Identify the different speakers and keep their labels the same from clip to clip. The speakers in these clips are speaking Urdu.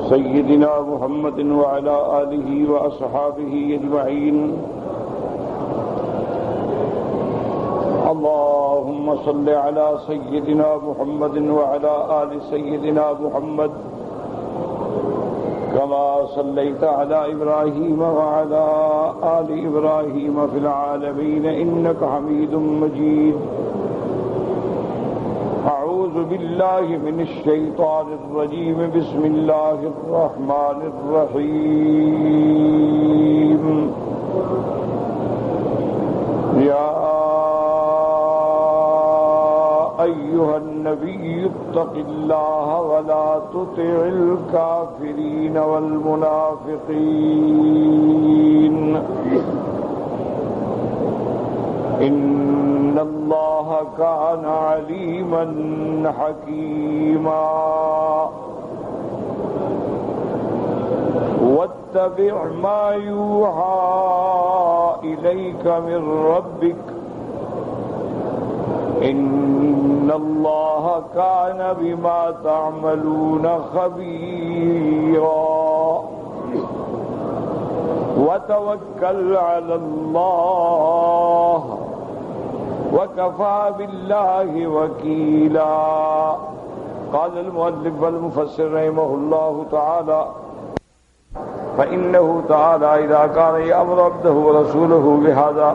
Speaker 1: سيدنا محمد وعلى آله وأصحابه أجمعين. اللهم صل على سيدنا محمد وعلى آل سيدنا محمد كما صليت على إبراهيم وعلى آل إبراهيم في العالمين إنك حميد مجيد. أعوذ بالله من الشيطان الرجيم. بسم الله الرحمن الرحيم. يا أيها النبي اتق الله ولا تطع الكافرين والمنافقين إن الله كان عليما حكيما. واتبع ما يوحى إليك من ربك إن الله كان بما تعملون خبيرا. وتوكل على الله وكفى بالله وكيلا. قال المؤلف والمفسر رحمه الله تعالى: فإنه تعالى إذا كان يأمر عبده ورسوله بهذا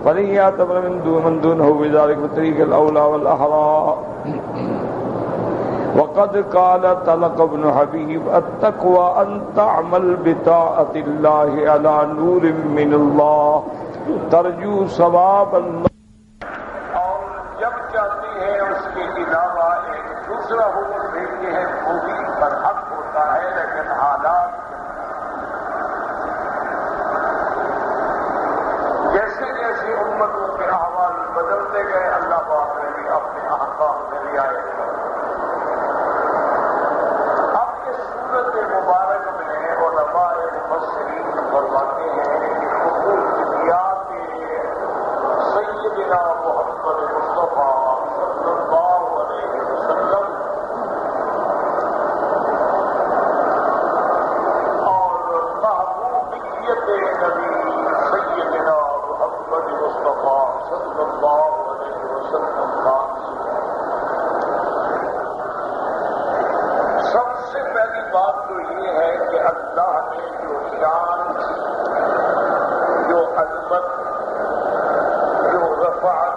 Speaker 1: فلن يعتبر من دونه بذلك بالطريق الأولى والأحرى. وقد قال طلق بن حبيب: التقوى أن تعمل بطاعة الله على نور من الله ترجو ثواب الله.
Speaker 2: اور جب چاہتی ہے اس کے علاوہ ایک دوسرا حکم دیتے ہیں وہ بھی برحق ہوتا ہے، لیکن حالات جیسے جیسے امتوں کے احوال بدلتے گئے اللہ پاک نے بھی اپنے احکام میں رعایت کی. اب اس صورت مبارک میں علماء مفسرین فرماتے ہیں کہ خصوصیات سیدنا محمد مصطفیٰ صلی اللہ علیہ وسلم اور محبوبیت نبی سیدنا محمد مصطفیٰ صلی اللہ علیہ وسلم کا سب سے پہلی بات تو یہ ہے کہ اللہ نے جو شان، جو عظمت، جو رفعت،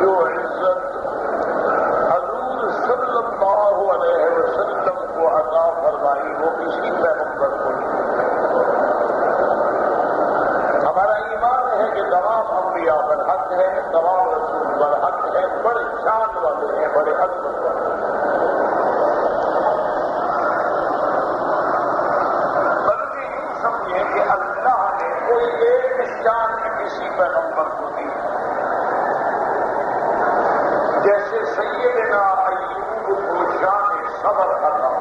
Speaker 2: جو عزت حضور صلی اللہ علیہ وسلم کو عطا فرمائی وہ کسی پیغمبر کو نہیں. ہمارا ایمان ہے کہ تمام انبیاء برحق ہیں، تمام رسول برحق ہیں، بڑے شان والے ہیں، بڑے عظمت والے ہیں. بلکہ یوں سمجھیں کہ اللہ نے کوئی ایک شان کسی پیغمبر کو دی. جیسے سیدنا ایوب کو شان صبر عطا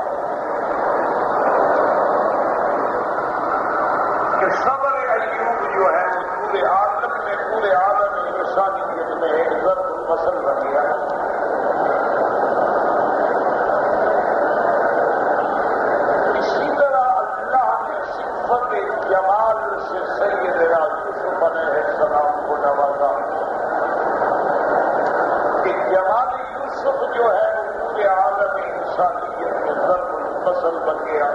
Speaker 2: کہ صبر ایوب جو ہے وہ پورے عالم انسانیت میں ایک ضرب المثل بن گیا. اسی طرح اللہ نے صفت جمال سے سیدنا یوسف علیہ السلام کو نوازا کہ جمال یوسف جو ہے وہ پورے عالم انسانیت میں ضرب المثل بن گیا.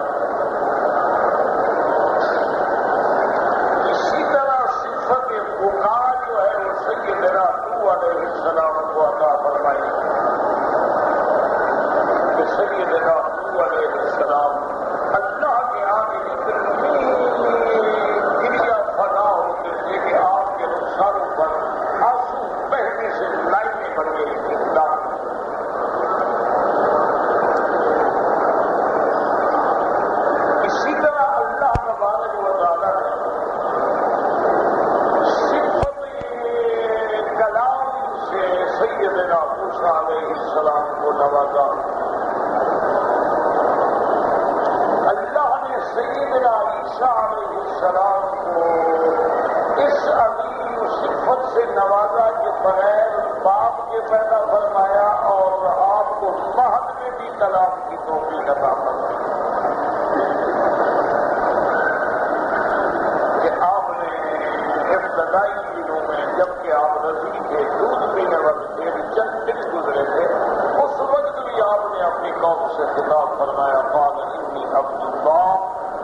Speaker 2: اسی طرح صفت بقا جو ہے وہ سیدنا نوح علیہ السلام کو عطا فرمائی کہ سیدنا نوح علیہ السلام اللہ کے آگے اتنی گریا فنا ہوتے تھے کہ آپ کے رخساروں پر آنسو بہنے سے لائنیں بن گئی تھی. اسی طرح اللہ تبارک و تعالیٰ نے صفت کلام سے سیدنا موسیٰ علیہ السلام کو نوازا. اللہ نے سیدنا عیسیٰ علیہ السلام کو اس عظیم صفت سے نوازا کہ بغیر باپ کے پیدا فرمایا اور آپ کو مہد میں بھی کلام کی توفیق عطا فرمائی. ابتدائی دنوں میں جبکہ آپ رضی تھے، دودھ پینے والے تھے، چند دن گزرے تھے، اس وقت بھی آپ نے اپنی قوم سے خطاب فرمایا قال انی عبد اللہ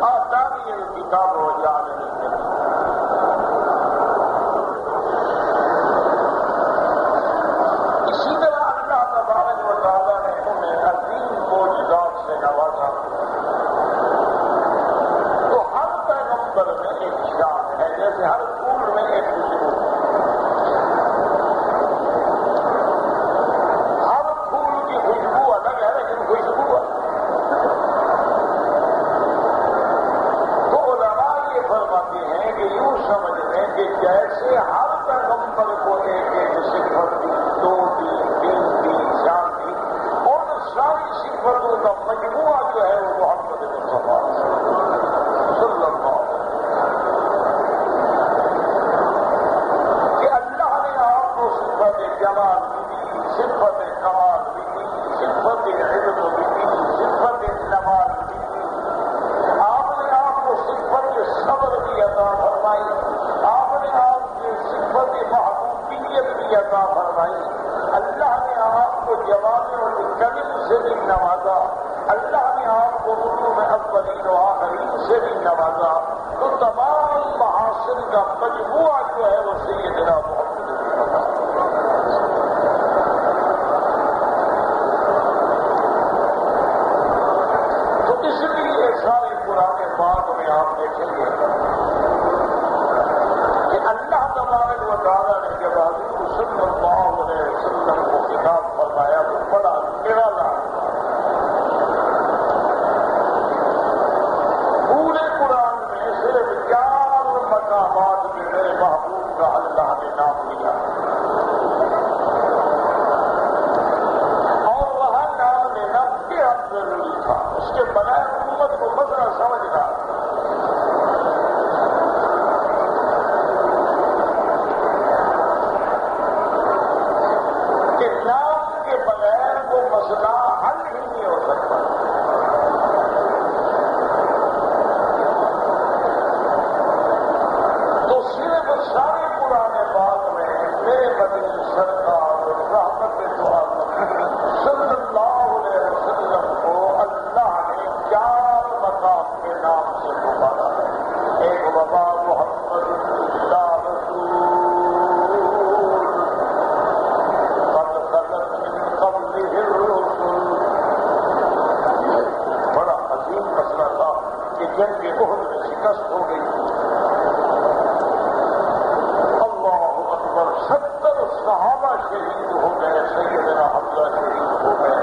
Speaker 2: آتانی الکتاب وجعلنی نبیا۔ اسی طرح اللہ تبارک و تعالیٰ نے انہیں عظیم معجزات سے نوازا۔ تو ہر پیغمبر میں ایک شان ہے، جیسے ہر پھول میں ایک خوشبو، ہر پھول کی خوشبو الگ ہے لیکن خوشبو ہے۔ تو علماء یہ فرماتے ہیں کہ یوں سمجھ لیں کہ جیسے ہر پیغمبر کو ایک ایک صفت دی، دو دی، تین دی، شان دی، ان ساری صفتوں کا مجموعہ جو ہے وہ محمد مصطفیٰ صلی اللہ علیہ وسلم کہ اللہ نے آپ کو صفت جمال بھی دی، صفت کمال بھی دی، صفت علم بھی دی، صفت نمال بھی دی، آپ نے آپ کو صفت صبر بھی عطا فرمائی، آپ نے آپ کو صفت محبوبیت بھی عطا فرمائی، اللہ نے آپ کو جوامع الکلم سے بھی نوازا، اللہ نے آپ کو علوم اولین و آخرین سے بھی نوازا۔ تو تمام محاسن کا مجموعہ جو ہے وہ سیدنا محمد تو اس لیے سارے قرآن پاک میں آپ دیکھیں گے کہ اللہ تبارک و تعالیٰ نے جب حضور صلی اللہ علیہ وسلم کو خطاب فرمایا تو بڑا نرالا، پورے قرآن میں صرف 4 مقامات میں میرے محبوب کا اللہ نے نام لیا اور وہاں نام لینا بے حد ضروری تھا، اس کے بغیر امت کو مسئلہ سمجھ رہا کہ نام کے بغیر وہ مسئلہ حل ہی نہیں ہو سکتا۔ تو صرف سارے قرآن پاک میں میرے مدنی سرکار رحمت دو عالم صلی اللہ علیہ وسلم کو اللہ نے 4 مقام کے نام سے پکارا ہے۔ ایک وبا محمد اللہ رسول قد خلت من قبلہ الرسل، بڑا عظیم مسئلہ تھا کہ جنگ احد میں شکست ہو گئی، اللہ اکبر، 70 صحابہ شہید ہو گئے، سیدنا حمزہ شہید ہو گئے،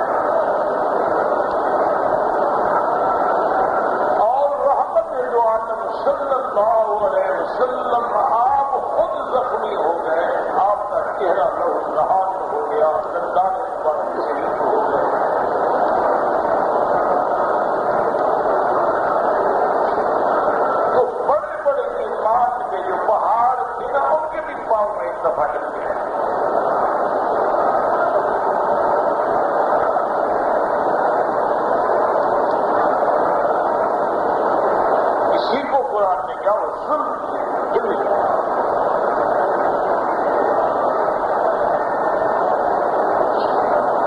Speaker 2: اور رحمت دو عالم صلی اللہ علیہ وسلم آپ خود زخمی ہو گئے، آپ کا چہرہ لہو لہان ہو گیا، دندان پر شہید ہو گئے۔ تو بڑے بڑے ایمان کے جو پہاڑ تھے نا، ان کے بھی پاؤں میں ایک دفعہ ہل گئے۔ اسی کو قرآن نے کیا وہ ظلم کیا۔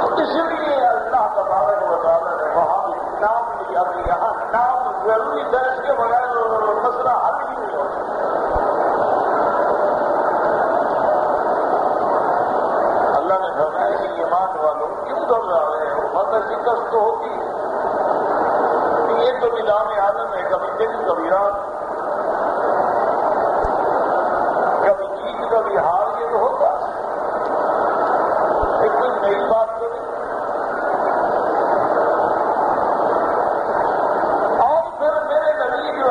Speaker 2: تو اس لیے اللہ تبارک و تعالیٰ نے وہاں بھی نام لیا کہ یہاں نام ضروری تھا، اس کے بغیر مسئلہ حل ہی نہیں ہو سکتا۔ اللہ نے فرمایا کہ ایمان والوں کیوں گھبرا رہے ہو، فتح شکست تو ہوگی، یہ تو میدان عالم ہے، کبھی دن کبھی رات، کبھی جیت کبھی ہار، یہ تو ہوتا ہے، ایک کوئی نئی بات تو نہیں۔ اور پھر میرے نبی جو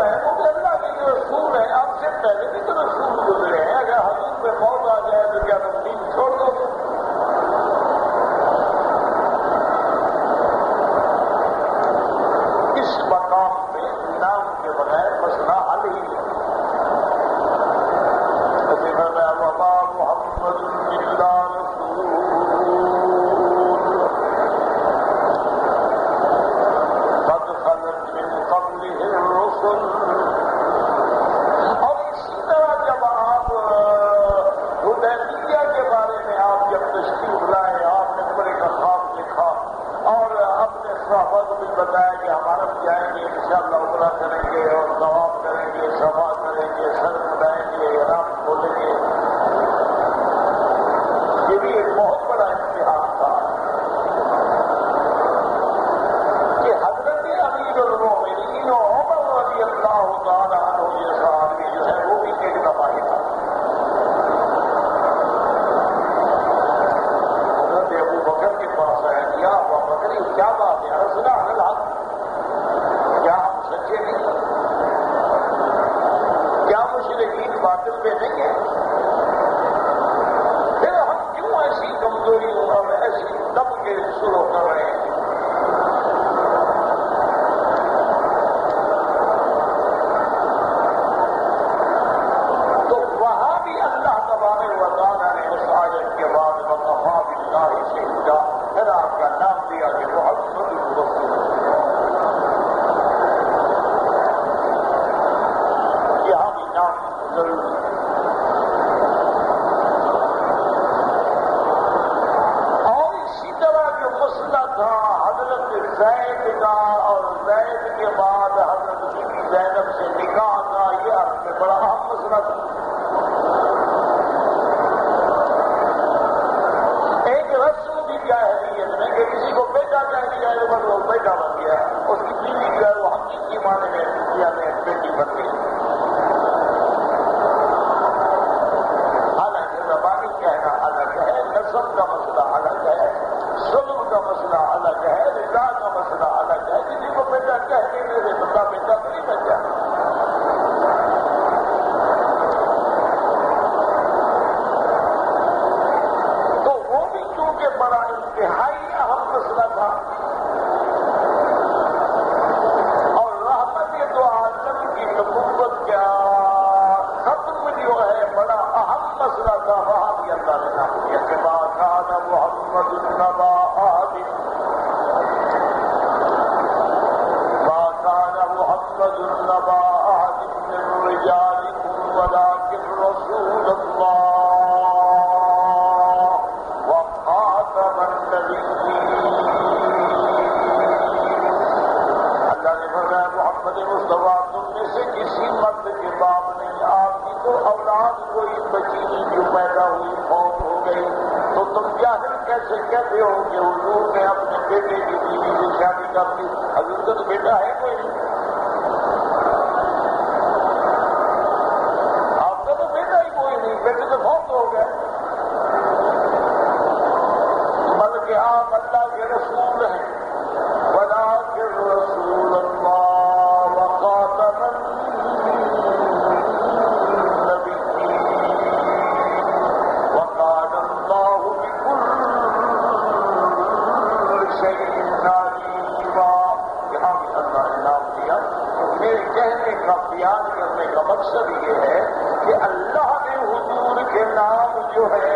Speaker 2: باطل میں نہیں ہے؟ پھر ہم کیوں ایسی کمزوریوں اور ایسی دب کے شروع کر رہے ہیں؟ تو وہاں بھی اللہ تبارک و تعالیٰ نے اس آیت کے بعد وکفیٰ باللہ شہیدا پھر آپ کا نام دیا کہ محمد رسول اللہ۔ یہاں بھی نام ضروری ہے۔ اور اسی طرح جو مسئلہ تھا حضرت زید کا اور زید کے بعد حضرت بی بی زینب سے نکاح کا، یہ آپ میں بڑا اہم مسئلہ تھا۔ ایک رسم بھی جاہلیت میں کہ کسی کو بیٹا چاہیے جائے بس وہ بیٹا بن گیا، اس کی بیوی جو ہے وہ حقیقی معنی میں دنیا میں بیٹی بن گئی۔ حالانکہ زبانی کہنا الگ ہے، نسب کا مسئلہ الگ ہے، ظلم کا مسئلہ الگ ہے، رضا کا مسئلہ الگ ہے۔ کسی کو بیٹا کہہ دینے سے بندہ بیٹا تو نہیں بن جائے۔ تو وہ بھی چونکہ بڑا انتہائی اہم مسئلہ تھا اور رحمت دو عالم کی نبوت کا ختم جو ہے بڑا اہم مسئلہ تھا، وہاں بھی اللہ نے نام دیا کہ ما کان محمد نبا احد ما کان محمد نبا احد من رجالکم ولکن رسول اللہ وخاتم النبیین۔ اللہ نے فرمایا محمد مصطفیٰ تم میں سے کسی مرد کے باپ نہیں، آپ کی تو اولاد کوئی بچی نہیں جو پیدا ہوئی فوت ہو گئی، تو تم جاہل کیسے کہتے ہو کہ حضور نے اپنے بیٹے کی بیوی سے شادی کر دی؟ حضور کا تو بیٹا ہے کوئی نہیں، آپ کا تو بیٹا ہی کوئی نہیں، بیٹے تو فوت ہو گئے، بلکہ آپ اللہ کے رسول ہیں۔ وَلَٰكِن رَّسُولَ اللَّهِ وَخَاتَمَ النَّبِيِّينَ وَكَانَ اللَّهُ بِكُلِّ شَيْءٍ عَلِيمًا۔ یہاں بھی اللہ نے نام دیا۔ میرے کہنے کا بیان کرنے کا مقصد یہ ہے کہ اللہ نے حضور کے نام جو ہے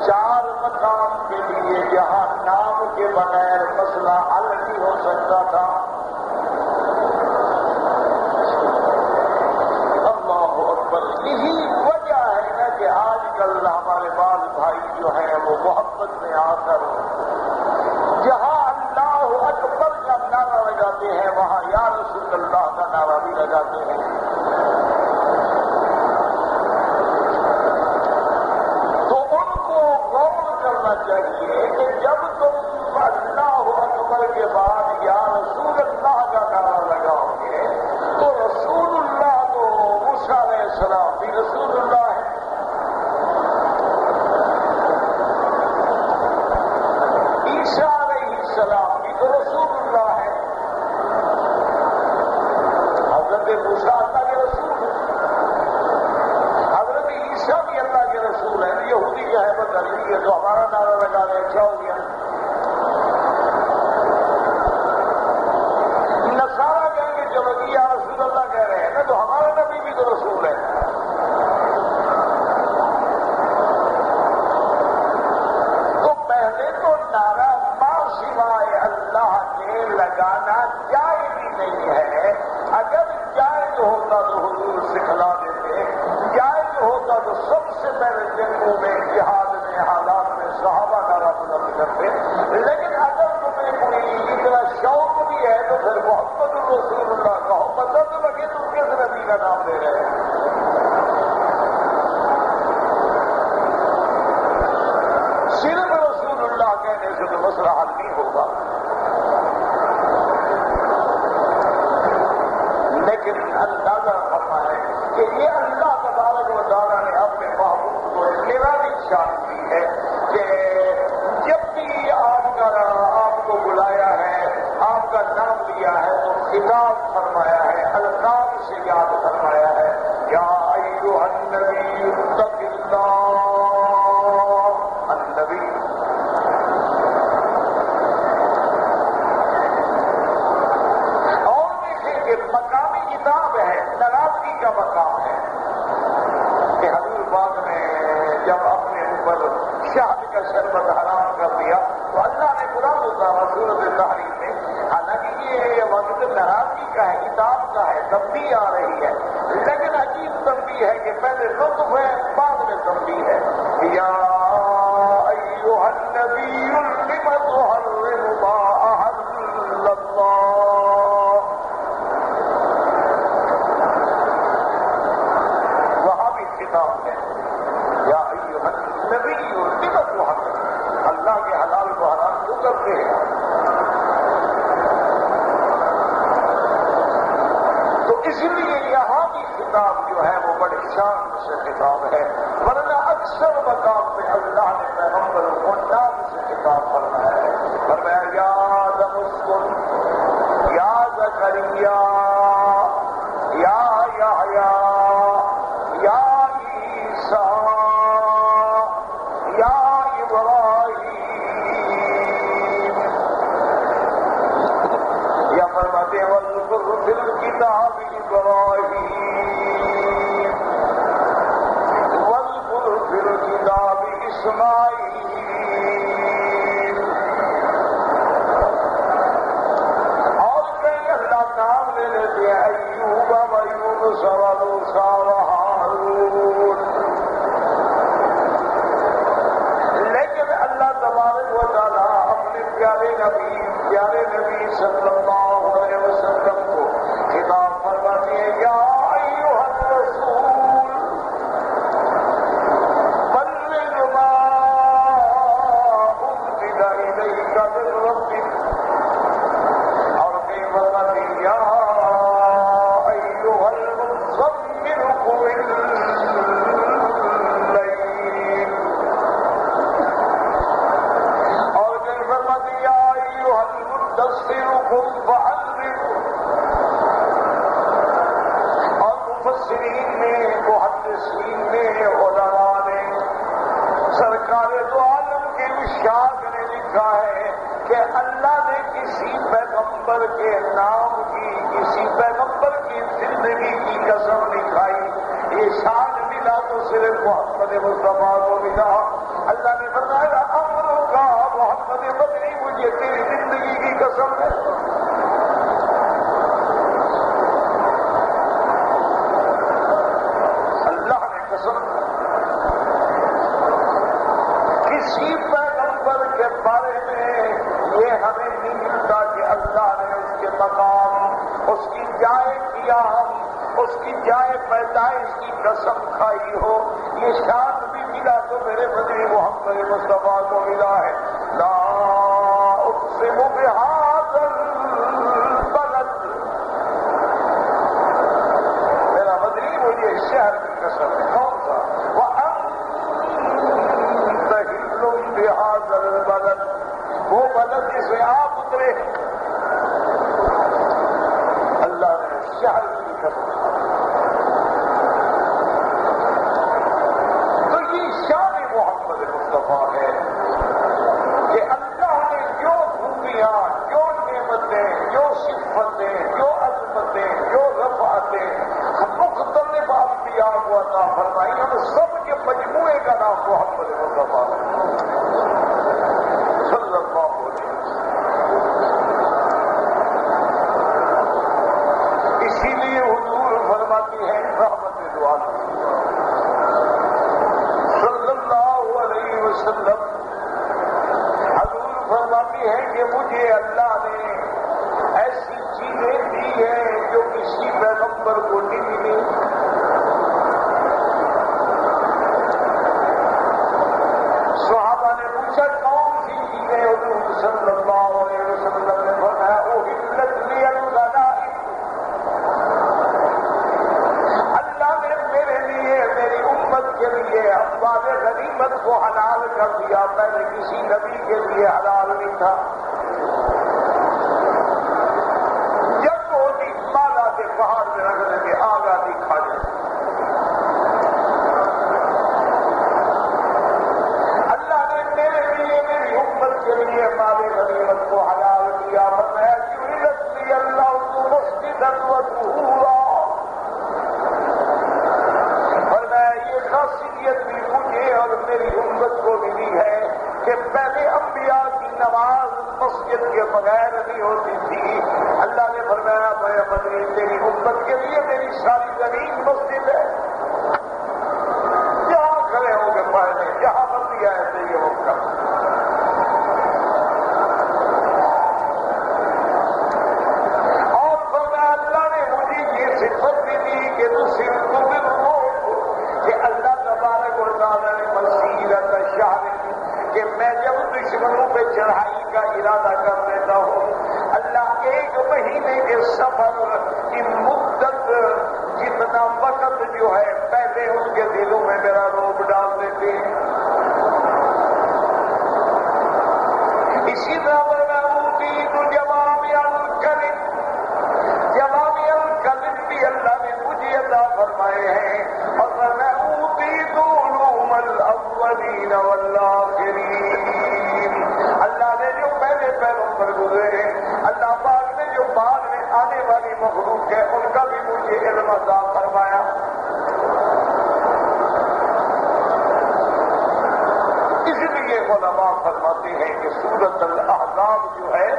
Speaker 2: چار مقام کے لیے جہاں نام کے بغیر مسئلہ حل نہیں ہو سکتا تھا۔ اللہ اکبر۔ یہی وجہ ہے نا کہ آج کل ہمارے بعض بھائی جو ہیں وہ محبت میں آ کر جہاں اللہ اکبر کا نعرہ لگاتے ہیں وہاں یا رسول اللہ کا نعرہ بھی لگاتے ہیں۔ تو ان کو غور کرنا چاہیے کہ جب تم اللہ اکبر کے بعد یا رسول اللہ کا نعرہ لگاؤ گے تو رسول اللہ تو موسیٰ علیہ السلام بھی رسول اللہ ہے، عیسیٰ علیہ السلام بھی تو رسول اللہ ہے، حضرت موسیٰ اللہ کے رسول ہیں، حضرت عیسیٰ بھی اللہ کے رسول ہیں۔ یہودی کا ہے بس علی ہے تو ہمارا نعرہ لگا رہے اچھا ہو گیا۔ نصارہ کہیں گے چلو جی یا رسول اللہ کہہ رہے ہیں نا تو ہمارا نبی بھی تو رسول ہے۔ تو پہلے تو نعرہ ما سوائے اللہ کے لگانا جائز ہی نہیں ہے۔ اگر جائز ہوتا تو حضور سکھلا دیتے، جائز ہوتا تو سب سے پہلے جنگوں میں جہاد میں حالات میں صحابہ نعرہ بلند کرتے، لیکن اگر تمہیں کوئی اتنا شوق بھی ہے تو پھر محمد رسول اللہ کہو، پتہ تو لگے تم کس نبی کا نام لے رہے ہیں۔ صرف رسول اللہ کہنے سے تو مسئلہ حل نہیں ہوگا، لیکن اندازہ فرمائیں کہ یہ اللہ تبارک و تعالیٰ نے اپنے محبوب کو نرالی شان دی ہے کہ جب بھی آپ کا تنبیہ آ رہی ہے، لیکن عجیب تنبیہ ہے کہ پہلے لطف ہے بعد میں تنبیہ ہے۔ یا ایھا النبی لم تحرم ما احل اللہ، وہاں بھی خطاب ہے یا ایھا النبی لم تحرم، اللہ کے حلال کو حرام کیوں کرتے ہیں؟ تو اس لیے یہاں بھی خطاب جو ہے وہ بڑے شان سے خطاب ہے، ورنہ اکثر مقام پہ اللہ نے پیغمبر کو نام سے خطاب فرمایا ہے، فرمایا یا آدم اسکن، یا زکریا، یا یحییٰ، یا عیسیٰ، یا ابراہیم، یا فرماتے ہیں واذکر فی الکتاب ابراہیم، واذکر فی الکتاب اسماعیل، اور کئی اللہ نام لے لیتے ہیں ایوب و یونس و موسیٰ و ہارون، لیکن اللہ تبارک و تعالیٰ اپنے پیارے نبی صلی اللہ علیہ وسلم کو خطاب فرماتے ہیں یا ایھا الرسول بلغ ما انزل الیک من ربک، اور کئی فرماتے ہیں یا ایھا المزمل قم اللیل، اور کئی فرماتے ہیں یا ایھا المدثر قم فانذر، اور مفسرین نے محدثین نے علماء نے سرکار دو عالم کے مشکات نے لکھا ہے کہ اللہ نے کسی پیغمبر کے نام کی، کسی پیغمبر کی زندگی کی قسم نہیں کھائی، یہ شان ملا تو صرف محمد مصطفیٰ کو ملا۔ اللہ نے فرمایا امروں کا محمد بدری مجھے تیری زندگی کی قسم ہے۔ اللہ نے قسم کسی پیغمبر کے بارے میں یہ ہمیں نہیں ملتا کہ اللہ نے اس کے مقام، اس کی جائے قیام، اس کی جائے پیدائش کی قسم کھائی ہو، یہ شان بھی ملا تو میرے بدری محمد مصطفیٰ کو ملا ہے۔ لا اقسم بہذا البلد، میرا بدری مجھے شہر کی قسم ہے، کون سا؟ وَأَنتَ حِلٌّ بِهَذَا الْبَلَدِ، وہ بلد جسے آپ اترے، اللہ نے شہر کی قسم۔ تو یہ شان محمد مصطفیٰ ہے کہ اللہ نے جو خوبیاں، جو نعمتیں، جو صفتیں، جو عظمتیں، جو رفعتیں مختلف انبیاء کو عطا فرمائی، ان سب کے مجموعے کا نام محمد مصطفیٰ صلی اللہ علیہ وسلم۔ اسی لیے حضور فرماتی ہیں رحمت دو عالم صلی اللہ علیہ وسلم، حضور فرماتی ہیں کہ مجھے اللہ نے ایسی چیزیں دی ہیں جو کسی پیغمبر کو نہیں ملی۔ صحابہ نے پوچھا کون سی چیزیں؟ حضور صلی اللہ علیہ وسلم نے فرمایا احلت لی الغنائم، اللہ نے میرے لیے، میری امت کے لیے اموال غنیمت کو حلال کر دیا، پہلے کسی نبی کے لیے حلال نہیں تھا۔ جب وہ مالا کے پہاڑ میں رکھنے کے آگا نہیں کھا جائے، اللہ نے میرے لیے، میری امت کے لیے مال غنیمت کو حلال کیا۔ فرمایا جعلت لی الارض مسجدا وطہورا، فرمایا یہ خاصیت بھی مجھے اور میری امت کو ملی ہے کہ پہلے انبیاء کی نماز مسجد کے بغیر نہیں ہوتی تھی، اللہ اللہ نے فرمایا میں مدنی تیری امت کے لیے میری ساری زمین مسجد ہے، جہاں کھڑے ہو کے پڑھنے، جہاں مرضی آئے تھے یہ وہ کر۔ اور فرمایا اللہ نے مجھے یہ صفت بھی دی کہ کہ اللہ تبارک و تعالیٰ نے مسیرت شہر کہ میں جب دشمنوں پہ چڑھائی کا ارادہ کر دیتا ہوں، اللہ 1 مہینے کے سفر کی مدت جتنا وقت جو ہے پہلے ان کے دلوں میں میرا روب ڈال دیتے ہیں۔ اسی طرح پر میں اوتیت جوامع الکلم، جوامع الکلم بھی اللہ نے مجھے عطا فرمائے ہیں، اور میں اوتیت علوم الاولین والآخرین، اللہ نے جو پہلے پیروں پر گزرے، اللہ پاک نے جو بعد میں آنے والی مخلوق ہے ان کا بھی مجھے علم عطا فرمایا۔ اس لیے علماء فرماتے ہیں کہ سورۃ الاحزاب جو ہے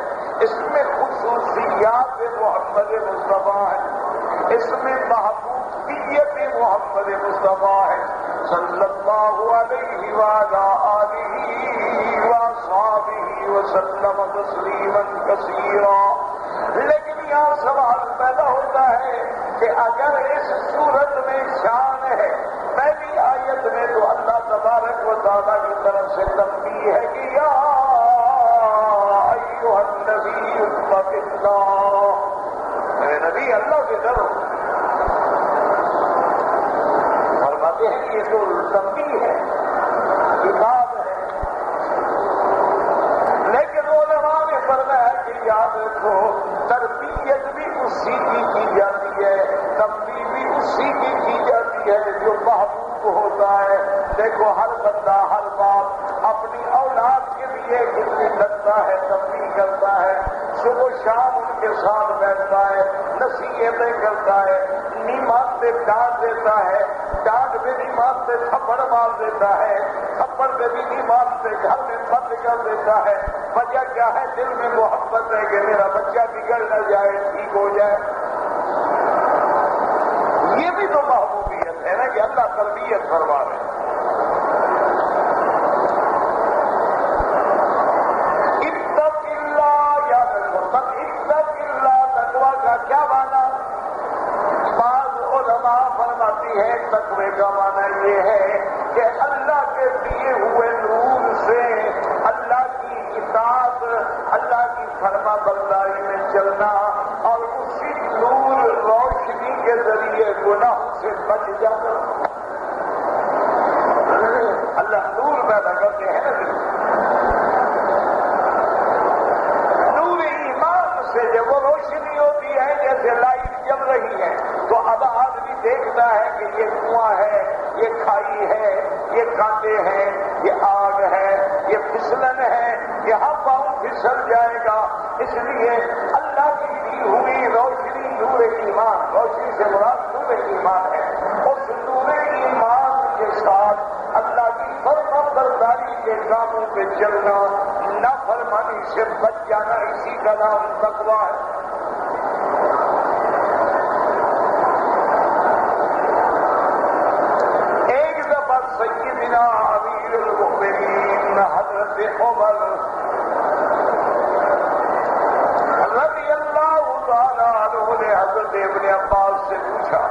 Speaker 2: اس میں خصوصیات محمد مصطفیٰ ہے، اس میں محبوبیت محمد مصطفیٰ ہے صلی اللہ علیہ وعلی آلہ وصحبہ وسلم تسلیما کثیرا۔ لیکن یہاں سوال پیدا ہوتا ہے کہ اگر اس صورت میں شان ہے، پہلی آیت میں تو اللہ تبارک و تعالیٰ کی طرف سے تنبیہ ہے کہ یا ایھا النبی اتق اللہ، اے نبی اللہ سے ڈرو، فرماتے ہیں کہ یہ تو تنبیہ ہے، کتاب ہے۔ لیکن علماء نے فرمایا کہ یاد رکھو تربیت بھی اسی کی جاتی ہے، تنبیہ بھی اسی کی جاتی ہے جو محبوب ہوتا ہے۔ دیکھو ہر بندہ ہر باپ اپنی اولاد کے لیے کتنی لگتا ہے، تنبیہ کرتا ہے، صبح شام ان کے ساتھ بیٹھتا ہے، نصیحتیں کرتا ہے، نہیں مانتے ڈانٹ دیتا ہے، ڈانٹ بھی نہیں مانتے تھپڑ مار دیتا ہے، تھپڑ پہ بھی نہیں مانتے گھر میں بند کر دیتا ہے۔ وجہ کیا ہے؟ دل میں محبت ہے کہ میرا بچہ بگڑ نہ جائے، ٹھیک ہو جائے۔ یہ بھی تو محبوبیت ہے نا کہ اللہ تربیت فرما رہے ہیں۔ اتق اللہ، یاد رکھو اتق اللہ، تقویٰ کا کیا معنی؟ بعض علماء فرماتی ہے تقوی کا معنی یہ ہے کہ اللہ کے دیے ہوئے نور سے اللہ کی اطاعت، اللہ کی فرما برداری میں چلنا، اور اسی نور روشنی کے ذریعے گناہوں سے بچ جانا۔ اللہ نور پیدا کرتے ہیں نا، نور ایمان سے جب وہ روشنی ہوتی ہے جیسے لائٹ جل رہی ہے تو اب آدمی دیکھتا ہے کہ یہ کنواں ہے، یہ کھائی ہے، یہ کانٹے ہیں، یہ آگ ہے، یہ پھسلن ہے، یہاں پاؤں پھسل جائے گا۔ اس لیے اللہ کی دی ہوئی روشنی نور ایمان، روشنی سے مراد نور ایمان ہے، اس نور ایمان کے ساتھ اللہ کی فرما برداری کے کاموں پہ چلنا، نافرمانی سے بچ جانا، اسی کا نام تقویٰ ہے۔ ایک دفعہ سیدنا امیر المؤمنین حضرت عمر رضی اللہ تعالیٰ عنہ نے حضرت ابن عباس سے پوچھا،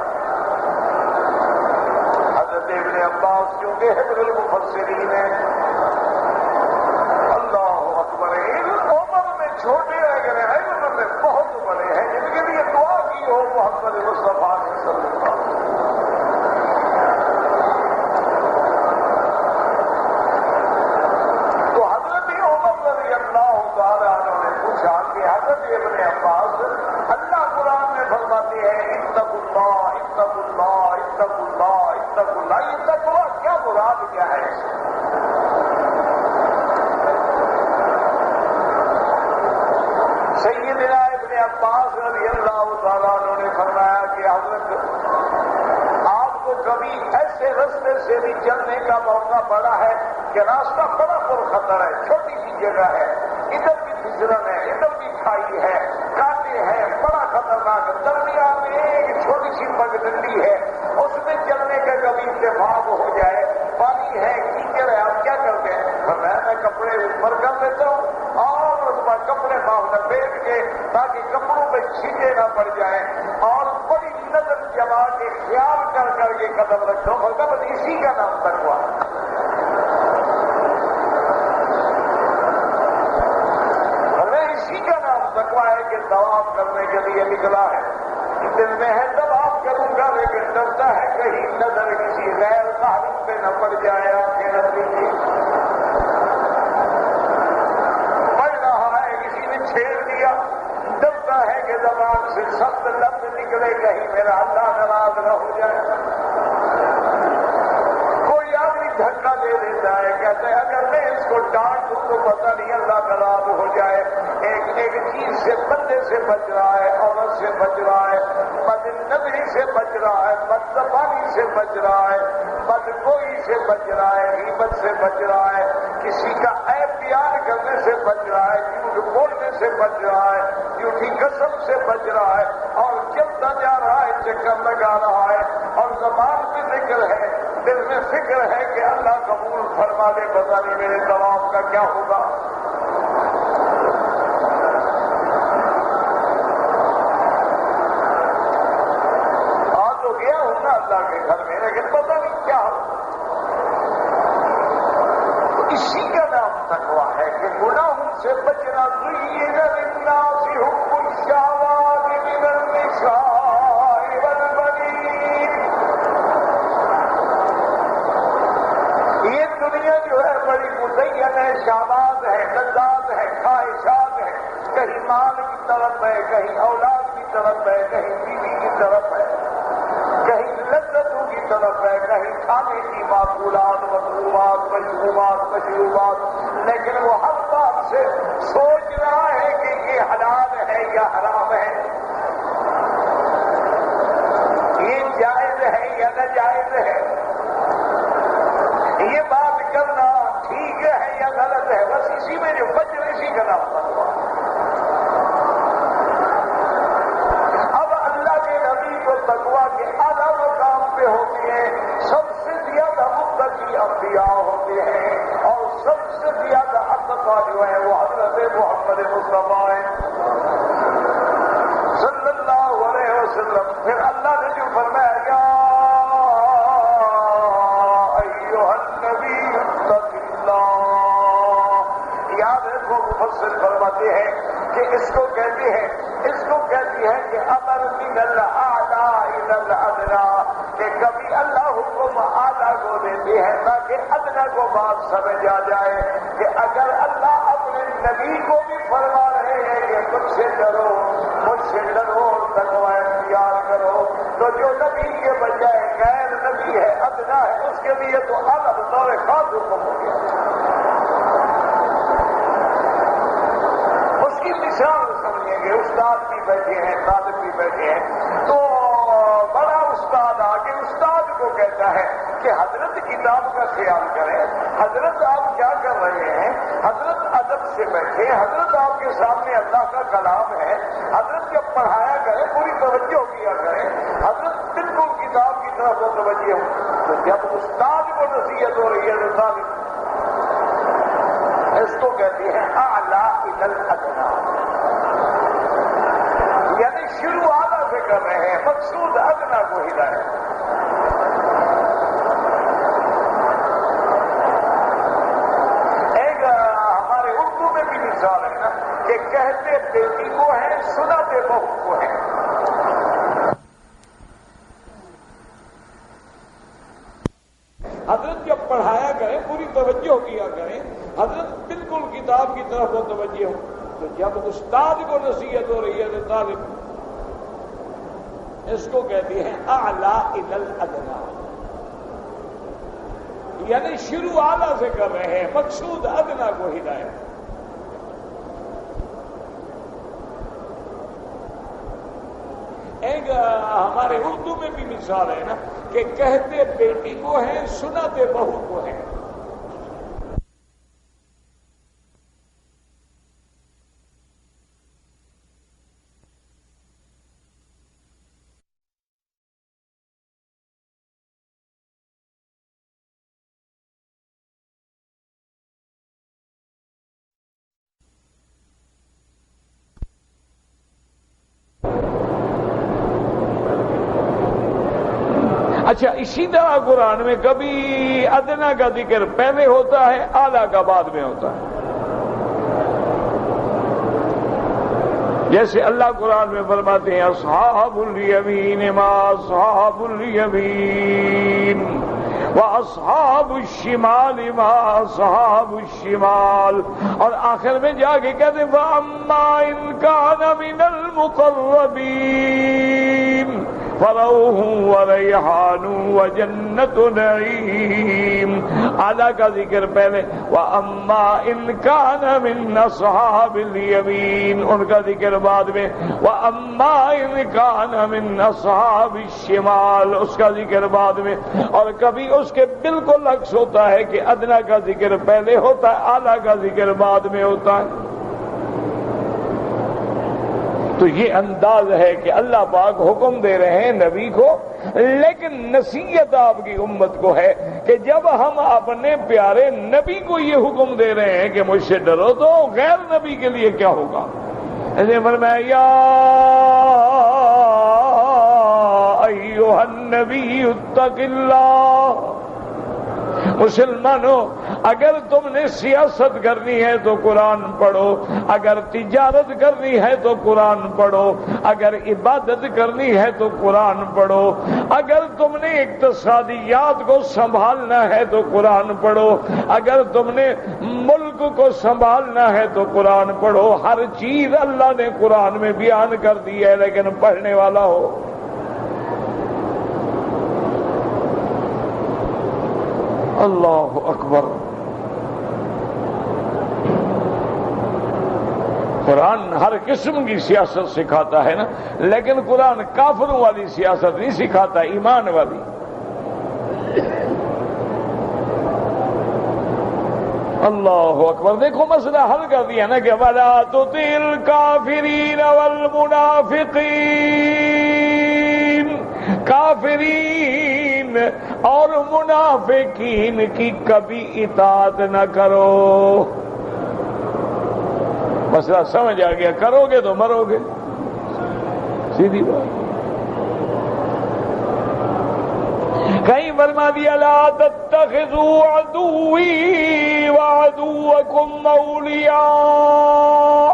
Speaker 2: حضرت ابن عباس کیونکہ حبر المفسرین ہیں، اللہ اکبر، عمر میں چھوٹے رہ گئے ہیں، عمر میں بہت بڑے ہیں، جن کے لیے دعا کی ہو محمد مصطفیٰ صلی اللہ علیہ وسلم۔ تو حضرت عمر رضی اللہ تعالیٰ عنہ نے پوچھا کہ حضرت ابن عباس، اللہ قرآن میں فرماتے ہیں اتقوا اللہ اتقوا اللہ اتقوا اللہ اتقوا اللہ، یہ تقویٰ کیا مراد کیا ہے؟ سیدنا ابن عباس رضی اللہ تعالیٰ عنہ نے فرمایا کہ حضرت آپ کو کبھی ایسے رستے سے بھی چلنے کا موقع پڑا ہے کہ راستہ بڑا پر خطر ہے، چھوٹی سی جگہ ہے، ادھر بھی تیسرا نے ادھر بھی کھائی ہے، کانٹے ہیں، بڑا خطرناک، درمیان میں ایک چھوٹی سی پگڈنڈی ہے، اس میں چلنے کا کبھی اتفاق ہو جائے، پانی ہے، کیچڑ ہے، آپ کیا کرتے ہیں؟ میں کپڑے اوپر کر لیتا ہوں اور اس پر کپڑے باہر لپیٹ کے تاکہ کپڑوں پہ چھینٹے نہ پڑ جائیں، اور بڑی نظر جما کے خیال کر کر کے قدم رکھتا ہوں، مگر اسی کا نام تقویٰ۔ اسی کا نام تقویٰ ہے کہ طواف کرنے کے لیے نکلا ہے، دل میں ہے طواف کروں گا، لیکن ڈرتا ہے کہیں نظر کسی غیر محرم پہ نہ پڑ جائے، آنکھیں نہ دیجیے، پڑ رہا ہے کسی نے چھیڑ دیا، ڈرتا ہے کہ زبان سے سخت لفظ نکلے، کہیں میرا اللہ ناراض نہ ہو جائے۔ کوئی آدمی دھکا دے دیتا ہے، کہتے ہیں اگر میں اس کو ڈانٹ دوں تو پتہ نہیں اللہ ناراض ہو جائے۔ ایک چیز سے، بندے سے بچ رہا ہے، عورت سے بچ رہا ہے، بد نظری سے بچ رہا ہے، بد زبانی سے بچ رہا ہے، بد گوئی سے بچ رہا ہے، غیبت سے بچ رہا ہے، کسی کا عیب بیان کرنے سے بچ رہا ہے، جھوٹ بولنے سے بچ رہا ہے، جھوٹی قسم سے بچ رہا ہے، اور چلتا جا رہا ہے، چکر لگا رہا ہے، اور زبان پہ ذکر ہے، دل میں فکر ہے کہ اللہ قبول فرما دے، پتہ نہیں میرے طواف کا کیا ہوگا۔ اللہ کے گھر میں، لیکن پتہ نہیں کیا ہو۔ تو اسی کا نام تقویٰ ہے کہ گناہوں سے بچنا۔ زُيِّنَ لِلنَّاسِ حُبُّ الشَّهَوَاتِ مِنَ النِّسَاءِ وَالْبَنِينَ۔ یہ دنیا جو ہے بڑی مزین ہے، شہوات ہے، لذات ہے، خواہشات ہے، کہیں مال کی طرف ہے، کہیں اولاد کی طرف ہے، کہیں بیوی کی طرف ہے، کہیں لذتوں کی طرف ہے، کہیں کھانے کی معقولات، مطلوبات، مشروبات، لیکن وہ ہر بات سے سوچ رہا ہے کہ یہ حلال ہے یا حرام ہے، یہ جائز ہے یا ناجائز ہے، یہ بات کرنا ٹھیک ہے یا غلط ہے، بس اسی میں جو بچ اسی کا نام تقویٰ۔ تقویٰ کے اعلیٰ مقام پہ ہوتے ہیں، سب سے زیادہ متقی انبیاء ہوتے ہیں، اور سب سے زیادہ اتقیٰ جو ہے وہ حضرت محمد مصطفیٰ ہیں صلی اللہ علیہ وسلم۔ پھر اللہ نے جو فرمایا یا ایھا النبی اتق اللہ، یاد رکھو مفسر فرماتے ہیں کہ اس کو کہتے ہیں کہ امر من الاعلی الی الادنی، کہ کبھی اللہ حکم اعلیٰ کو دیتے ہیں تاکہ ادنیٰ کو بات سمجھ آ جائے کہ اگر اللہ اپنے نبی کو بھی فرما رہے ہیں کہ مجھ سے ڈرو، مجھ سے ڈرو، تقویٰ اختیار کرو، تو جو نبی کے بجائے غیر نبی ہے، ادنیٰ ہے، اس کے لیے تو اعلیٰ بطور خاص حکم ہو گیا۔ اس کی مثال سمجھیں گے، استاد بھی بیٹھے ہیں، طالب بھی بیٹھے ہیں، تو بڑا استاد آگے استاد کو کہتا ہے کہ حضرت کتاب کا خیال کریں، حضرت آپ کیا کر رہے ہیں، حضرت ادب سے بیٹھے، حضرت آپ کے سامنے اللہ کا کلام ہے، حضرت جب پڑھایا کریں پوری توجہ کیا کریں، حضرت بالکل کتاب کی طرف متوجہ ہوں۔ تو جب استاد کو نصیحت ہو رہی ہے تو طالب، اس کو کہتے ہیں اعلیٰ الی الادنیٰ، یعنی شروع اعلیٰ سے کر رہے ہیں، مقصود ادنیٰ کو ہدایت۔ ایک ہمارے اردو میں بھی مثال ہے نا کہ کہتے بیٹی کو ہیں، سناتے بہو کو ہیں۔ حضرت جب پڑھایا کریں پوری توجہ کیا کریں، حضرت بالکل کتاب کی طرف متوجہ ہوں۔ تو جب استاد کو نصیحت ہو رہی ہے تو طالب، اس کو کہتے ہیں اعلیٰ الی الادنیٰ، یعنی شروع اعلیٰ سے کر رہے ہیں، مقصود ادنیٰ کو ہدایت۔ ایک ہمارے اردو میں بھی مثال ہے نا کہ کہتے بیٹی کو ہیں، سناتے بہو کو ہیں۔
Speaker 1: اچھا اسی طرح قرآن میں کبھی ادنا کا ذکر پہلے ہوتا ہے، اعلیٰ کا بعد میں ہوتا ہے. جیسے اللہ قرآن میں فرماتے ہیں اصحاب الیمین ما اصحاب الیمین واصحاب الشمال ما اصحاب الشمال، اور آخر میں جا کے کہتے ہیں فاما ان کان من المقربین فروح وریحان وجنت نعیم. اعلیٰ کا ذکر پہلے، واما ان کان من اصحاب الیمین ان کا ذکر بعد میں، واما ان کان من اصحاب الشمال اس کا ذکر بعد میں. اور کبھی اس کے بالکل عکس ہوتا ہے کہ ادنا کا ذکر پہلے ہوتا ہے، اعلیٰ کا ذکر بعد میں ہوتا ہے. تو یہ انداز ہے کہ اللہ پاک حکم دے رہے ہیں نبی کو، لیکن نصیحت آپ کی امت کو ہے کہ جب ہم اپنے پیارے نبی کو یہ حکم دے رہے ہیں کہ مجھ سے ڈرو، تو غیر نبی کے لیے کیا ہوگا؟ ایسے فرمایا یا ایھا النبی اتق اللہ. مسلمانوں، اگر تم نے سیاست کرنی ہے تو قرآن پڑھو، اگر تجارت کرنی ہے تو قرآن پڑھو، اگر عبادت کرنی ہے تو قرآن پڑھو، اگر تم نے اقتصادیات کو سنبھالنا ہے تو قرآن پڑھو، اگر تم نے ملک کو سنبھالنا ہے تو قرآن پڑھو. ہر چیز اللہ نے قرآن میں بیان کر دی ہے، لیکن پڑھنے والا ہو. اللہ اکبر. قرآن ہر قسم کی سیاست سکھاتا ہے نا، لیکن قرآن کافروں والی سیاست نہیں سکھاتا، ایمان والی. اللہ اکبر. دیکھو مسئلہ حل کر دیا نا کہ وَلَا تُطِعِ الْكَافِرِينَ وَالْمُنَافِقِينَ. کافرین اور منافقین کی کبھی اطاعت نہ کرو. مسئلہ سمجھ آ گیا؟ کرو گے تو مرو گے، سیدھی بات. کہیں فرما دیا لا تتخذوا عدوی وعدوکم اولیاء.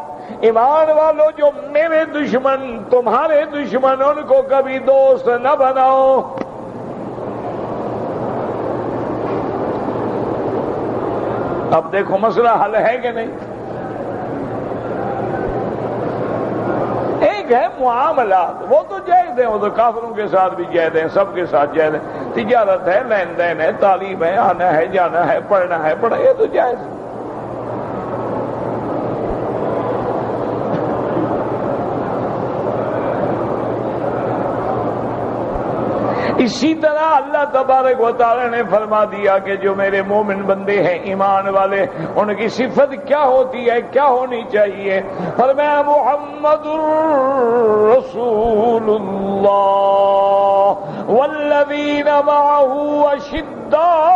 Speaker 1: ایمان والو، جو میرے دشمن تمہارے دشمن ان کو کبھی دوست نہ بناؤ. اب دیکھو مسئلہ حل ہے کہ نہیں؟ ایک ہے معاملات، وہ تو جائز ہیں، وہ تو کافروں کے ساتھ بھی جائز ہیں، سب کے ساتھ جائز ہیں. تجارت ہے، لین دین ہے، تعلیم ہے، آنا ہے جانا ہے، پڑھنا ہے پڑھا، یہ تو جائز ہے. اسی طرح اللہ تبارک و تعالی نے فرما دیا کہ جو میرے مومن بندے ہیں، ایمان والے، ان کی صفت کیا ہوتی ہے، کیا ہونی چاہیے. فرمایا محمد رسول اللہ والذین معه اشداء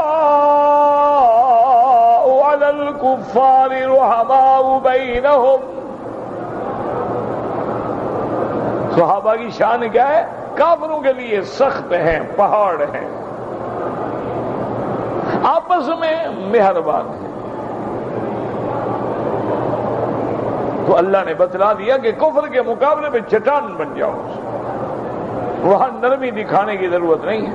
Speaker 1: علی الکفار رحماء بینہم. صحابہ کی شان کیا ہے؟ کافروں کے لیے سخت ہیں، پہاڑ ہیں، آپس میں مہربان ہیں. تو اللہ نے بتلا دیا کہ کفر کے مقابلے میں چٹان بن جاؤ، وہاں نرمی دکھانے کی ضرورت نہیں ہے.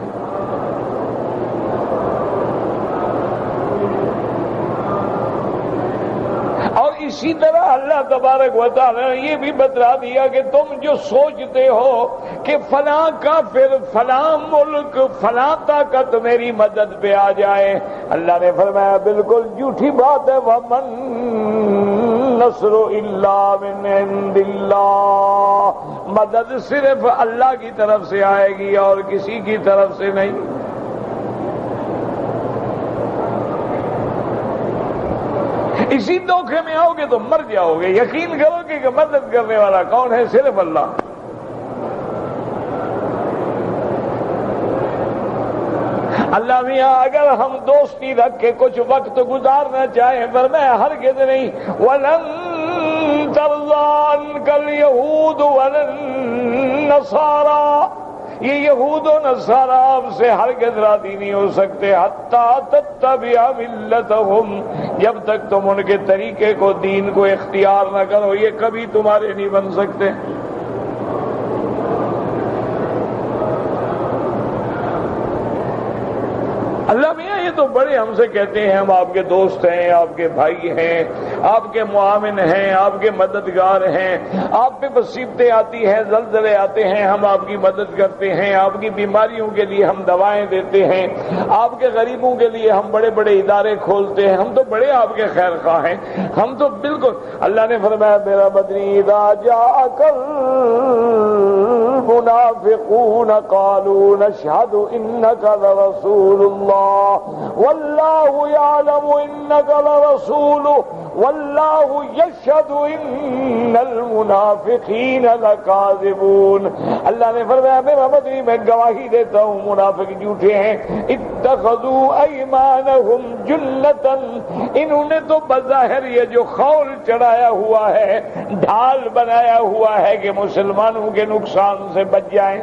Speaker 1: اور اسی طرح اللہ تبارک و تعالی نے یہ بھی بتلا دیا کہ تم جو سوچتے ہو کہ فلاں کافر، فلاں ملک، فلاں طاقت میری مدد پہ آ جائے، اللہ نے فرمایا بالکل جھوٹی بات ہے. وَمَن نَّصْرُ إِلَّا مِنْ عِندِ اللَّهِ. مدد صرف اللہ کی طرف سے آئے گی اور کسی کی طرف سے نہیں. اسی دھوکے میں آؤ گے تو مر جاؤ گے. یقین کرو کہ مدد کرنے والا کون ہے؟ صرف اللہ. اللہ میاں اگر ہم دوستی رکھ کے کچھ وقت گزارنا چاہیں، پر میں ہرگز نہیں. وَلَن تَرْضَىٰ عَنكَ الْيَهُودُ وَلَا النَّصَارَىٰ. یہ یہود و نصارا آپ سے ہرگز راضی نہیں ہو سکتے حتی تتبع ملتہم، جب تک تم ان کے طریقے کو، دین کو اختیار نہ کرو، یہ کبھی تمہارے نہیں بن سکتے۔ اللہ میاں یہ تو بڑے ہم سے کہتے ہیں ہم آپ کے دوست ہیں، آپ کے بھائی ہیں، آپ کے معاون ہیں، آپ کے مددگار ہیں، آپ پہ مصیبتیں آتی ہیں، زلزلے آتے ہیں، ہم آپ کی مدد کرتے ہیں، آپ کی بیماریوں کے لیے ہم دوائیں دیتے ہیں، آپ کے غریبوں کے لیے ہم بڑے بڑے ادارے کھولتے ہیں، ہم تو بڑے آپ کے خیر خواہ ہیں، ہم تو بالکل۔ اللہ نے فرمایا میرا بدنی اذا جاءک المنافقون قالوا نشهد انك لرسول الله والله يعلم انك لرسوله والله يشهد ان المنافقين لكاذبون۔ اللہ نے فرمایا میرا بدنی میں گواہی دیتا ہوں منافق جھوٹے ہیں۔ اتخذوا ایمانهم جنتا، انہوں نے تو بظاہر یہ جو خول چڑھایا ہوا ہے، ڈھال بنایا ہوا ہے کہ مسلمانوں کے نقصان سے بچ جائیں۔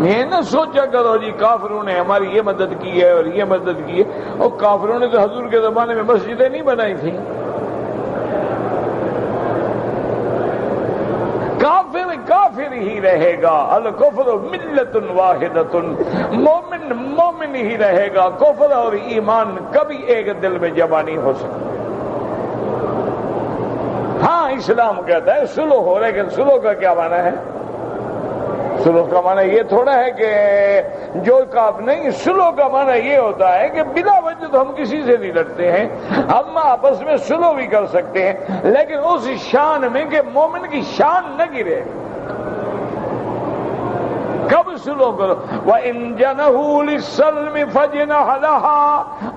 Speaker 1: یہ نہ سوچا کرو جی کافروں نے ہماری یہ مدد کی ہے اور یہ مدد کی ہے، اور کافروں نے تو حضور کے زمانے میں مسجدیں نہیں بنائی تھیں۔ کافر کافر ہی رہے گا، الکفر ملت واحدۃ، مومن مومن ہی رہے گا، کفر اور ایمان کبھی ایک دل میں جمع نہیں ہو سکتا۔ ہاں اسلام کہتا ہے سلو ہو، لیکن سلو کا کیا معنی ہے؟ سلو کا معنی یہ تھوڑا ہے کہ جو کاف نہیں، سلو کا معنی یہ ہوتا ہے کہ بلا وجہ تو ہم کسی سے نہیں لڑتے ہیں، ہم آپس میں سلو بھی کر سکتے ہیں، لیکن اس شان میں کہ مومن کی شان نہ گرے۔ کب سلو کرو؟ وَإِن جَنَحُوا لِلسَّلْمِ فَاجْنَحْ لَهَا،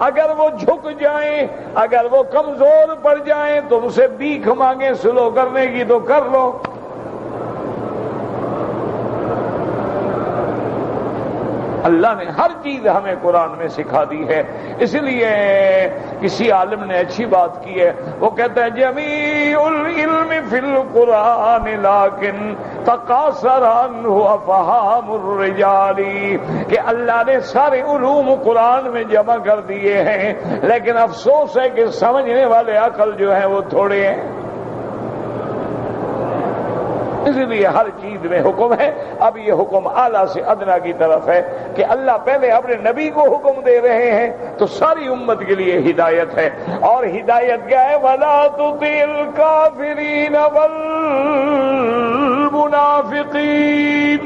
Speaker 1: اگر وہ جھک جائیں، اگر وہ کمزور پڑ جائیں، تم سے بھیک مانگیں سلو کرنے کی تو کر لو۔ اللہ نے ہر چیز ہمیں قرآن میں سکھا دی ہے، اس لیے کسی عالم نے اچھی بات کی ہے، وہ کہتا ہے جمیع العلم فی القرآن لیکن تقاصر عنہ افہام الرجال، کہ اللہ نے سارے علوم قرآن میں جمع کر دیے ہیں، لیکن افسوس ہے کہ سمجھنے والے عقل جو ہیں وہ تھوڑے ہیں۔ اس لیے ہر چیز میں حکم ہے۔ اب یہ حکم اعلیٰ سے ادنا کی طرف ہے کہ اللہ پہلے اپنے نبی کو حکم دے رہے ہیں تو ساری امت کے لیے ہدایت ہے، اور ہدایت کیا ہے؟ وَلَا تُطِعِ الْكَافِرِينَ وَالْمُنَافِقِينَ،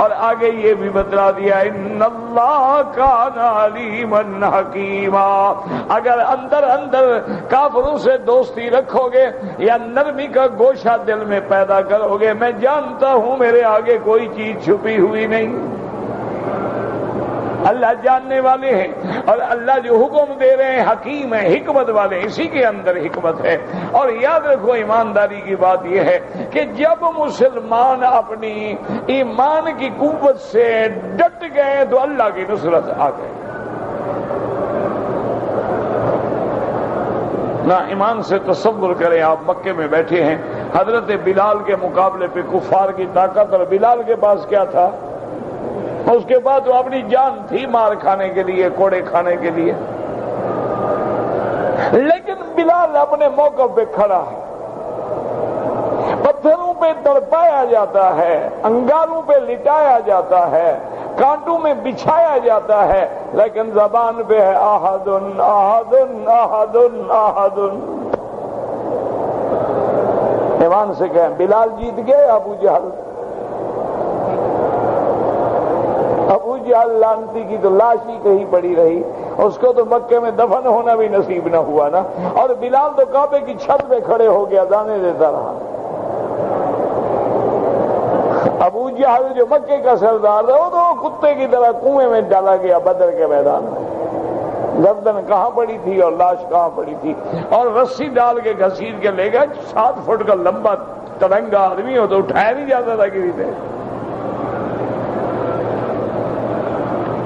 Speaker 1: اور آگے یہ بھی بتلا دیا ان اللہ کان علیما حکیما، اگر اندر اندر کافروں سے دوستی رکھو گے یا نرمی کا گوشہ دل میں پیدا کرو گے، میں جانتا ہوں میرے آگے کوئی چیز چھپی ہوئی نہیں۔ اللہ جاننے والے ہیں، اور اللہ جو حکم دے رہے ہیں حکیم ہیں، حکمت والے، اسی کے اندر حکمت ہے۔ اور یاد رکھو ایمانداری کی بات یہ ہے کہ جب مسلمان اپنی ایمان کی قوت سے ڈٹ گئے تو اللہ کی نصرت آ گئی۔ نہ ایمان سے تصور کریں، آپ مکے میں بیٹھے ہیں، حضرت بلال کے مقابلے پہ کفار کی طاقت، اور بلال کے پاس کیا تھا؟ اس کے بعد وہ اپنی جان تھی مار کھانے کے لیے، کوڑے کھانے کے لیے، لیکن بلال اپنے موقع پہ کھڑا ہے۔ پتھروں پہ تڑپایا جاتا ہے، انگاروں پہ لٹایا جاتا ہے، کانٹوں میں بچھایا جاتا ہے، لیکن زبان پہ ہے احد احد احد احد۔ ایمان سے کہیں بلال جیت گئے؟ ابو جہل لانتی کی تو لاش ہی کہیں پڑی رہی، اس کو تو مکے میں دفن ہونا بھی نصیب نہ ہوا نا، اور بلال تو کعبے کی چھت پہ کھڑے ہو گیا، دانے دیتا رہا۔ ابو جہل جو مکے کا سردار تھا وہ تو کتے کی طرح کنویں میں ڈالا گیا بدر کے میدان میں، گردن کہاں پڑی تھی اور لاش کہاں پڑی تھی، اور رسی ڈال کے گھسیٹ کے لے گئے۔ 7 فٹ کا لمبا تڑنگا آدمی ہو تو اٹھایا نہیں جاتا تھا کسی سے،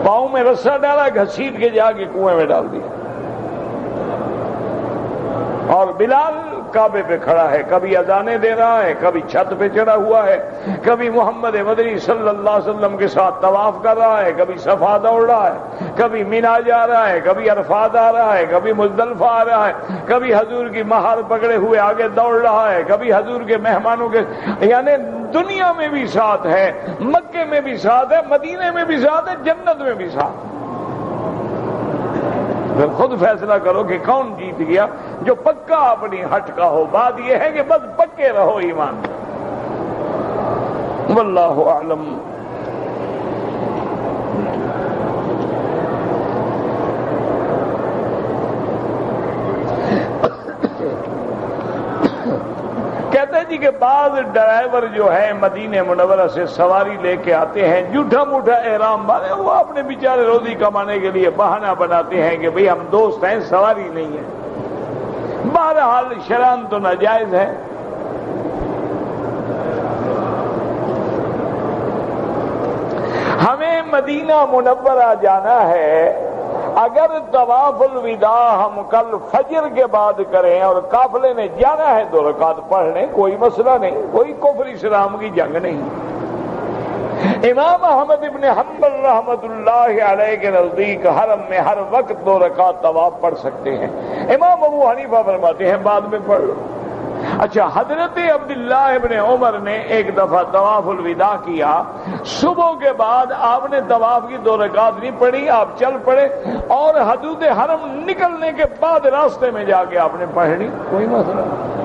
Speaker 1: پاؤں میں رسا ڈالا، گھسیٹ کے جا کے کنویں میں ڈال دیا۔ اور بلال کعبے پہ کھڑا ہے، کبھی اذانیں دے رہا ہے، کبھی چھت پہ چڑھا ہوا ہے، کبھی محمد مدنی صلی اللہ علیہ وسلم کے ساتھ طواف کر رہا ہے، کبھی صفا دوڑ رہا ہے، کبھی مینا جا رہا ہے، کبھی عرفات آ رہا ہے، کبھی مزدلفہ آ رہا ہے، کبھی حضور کی مہار پکڑے ہوئے آگے دوڑ رہا ہے، کبھی حضور کے مہمانوں کے، یعنی دنیا میں بھی ساتھ ہے، مکے میں بھی ساتھ ہے، مدینے میں بھی ساتھ ہے، جنت میں بھی ساتھ ہے۔ پھر خود فیصلہ کرو کہ کون جیت گیا، جو پکا اپنی ہٹ کا ہو۔ بات یہ ہے کہ بس پکے رہو ایمان۔ واللہ اعلم۔ کہتے ہیں جی کہ بعض ڈرائیور جو ہے مدینہ منورہ سے سواری لے کے آتے ہیں، جھوٹا موٹا احرام باندھے، وہ اپنے بیچارے روزی کمانے کے لیے بہانہ بناتے ہیں کہ بھئی ہم دوست ہیں، سواری نہیں ہے۔ بہرحال شرعاً تو ناجائز ہے۔ ہمیں مدینہ منورہ جانا ہے، اگر طواف الوداع ہم کل فجر کے بعد کریں اور قافلے نے جانا ہے 2 رکعت پڑھ لیں، کوئی مسئلہ نہیں، کوئی کفر اسلام کی جنگ نہیں۔ امام احمد ابن حنبل رحمت اللہ علیہ کے نزدیک حرم میں ہر وقت 2 رکعت طواف پڑھ سکتے ہیں۔ امام ابو حنیفہ فرماتے ہیں بعد میں پڑھ لو۔ اچھا، حضرت عبداللہ ابن عمر نے ایک دفعہ طواف الوداع کیا، صبح کے بعد آپ نے طواف کی 2 رکعت نہیں پڑھی، آپ چل پڑے اور حدود حرم نکلنے کے بعد راستے میں جا کے آپ نے پڑھ لی، کوئی مسئلہ نہیں۔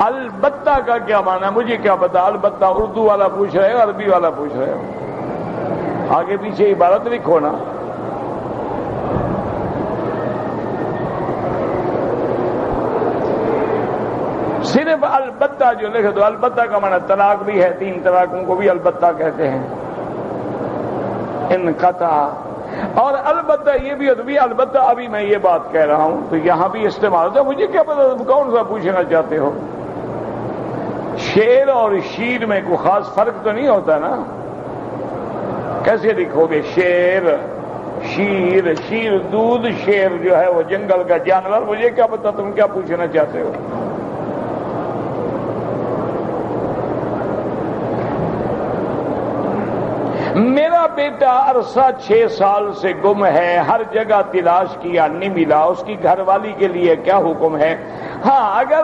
Speaker 1: البتہ کا کیا معنی ہے مجھے کیا پتا؟ البتہ اردو والا پوچھ رہے ہو، عربی والا پوچھ رہے ہو؟ آگے پیچھے عبارت لکھو نا۔ صرف البتہ جو لکھے تو البتہ کا معنی طلاق بھی ہے، 3 طلاقوں کو بھی البتہ کہتے ہیں، انقطع۔ اور البتہ یہ بھی ہوتا ہے، البتہ ابھی میں یہ بات کہہ رہا ہوں تو یہاں بھی استعمال ہوتا ہے، مجھے کیا پتا تم کون سا پوچھنا چاہتے ہو؟ شیر اور شیر میں کوئی خاص فرق تو نہیں ہوتا نا؟ کیسے لکھو گے؟ شیر، شیر، شیر دودھ، شیر جو ہے وہ جنگل کا جانور، مجھے کیا پتا تم کیا پوچھنا چاہتے ہو؟ میرا بیٹا عرصہ 6 سال سے گم ہے، ہر جگہ تلاش کیا نہیں ملا، اس کی گھر والی کے لیے کیا حکم ہے؟ ہاں، اگر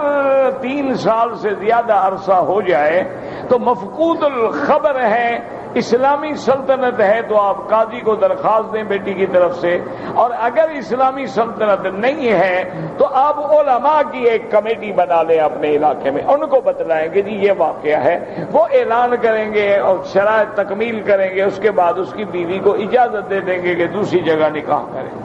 Speaker 1: 3 سال سے زیادہ عرصہ ہو جائے تو مفقود الخبر ہے، اسلامی سلطنت ہے تو آپ قاضی کو درخواست دیں بیٹی کی طرف سے، اور اگر اسلامی سلطنت نہیں ہے تو آپ علماء کی ایک کمیٹی بنا لیں اپنے علاقے میں، ان کو بتلائیں کہ جی یہ واقعہ ہے، وہ اعلان کریں گے اور شرائط تکمیل کریں گے، اس کے بعد اس کی بیوی کو اجازت دے دیں گے کہ دوسری جگہ نکاح کریں۔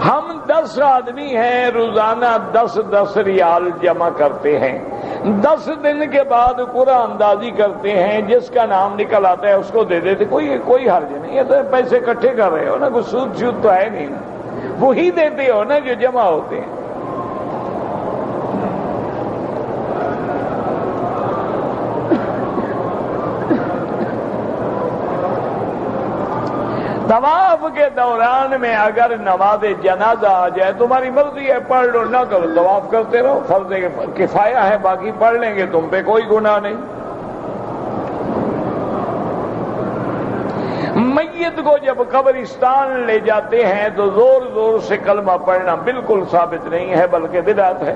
Speaker 1: ہم 10 آدمی ہیں، روزانہ 10 ریال جمع کرتے ہیں، 10 دن کے بعد قرآن اندازی کرتے ہیں، جس کا نام نکل آتا ہے اس کو دے دیتے، کوئی حرج نہیں، یہ تو پیسے اکٹھے کر رہے ہو نا، کوئی سود شود تو ہے نہیں نا، وہی دیتے ہو نا جو جمع ہوتے ہیں۔ طواف کے دوران میں اگر نماز جنازہ آ جائے تمہاری مرضی ہے، پڑھ لو، نہ کرو، طواف کرتے رہو، فرض کفایہ ہے، باقی پڑھ لیں گے، تم پہ کوئی گناہ نہیں۔ میت کو جب قبرستان لے جاتے ہیں تو زور زور سے کلمہ پڑھنا بالکل ثابت نہیں ہے، بلکہ بدعت ہے۔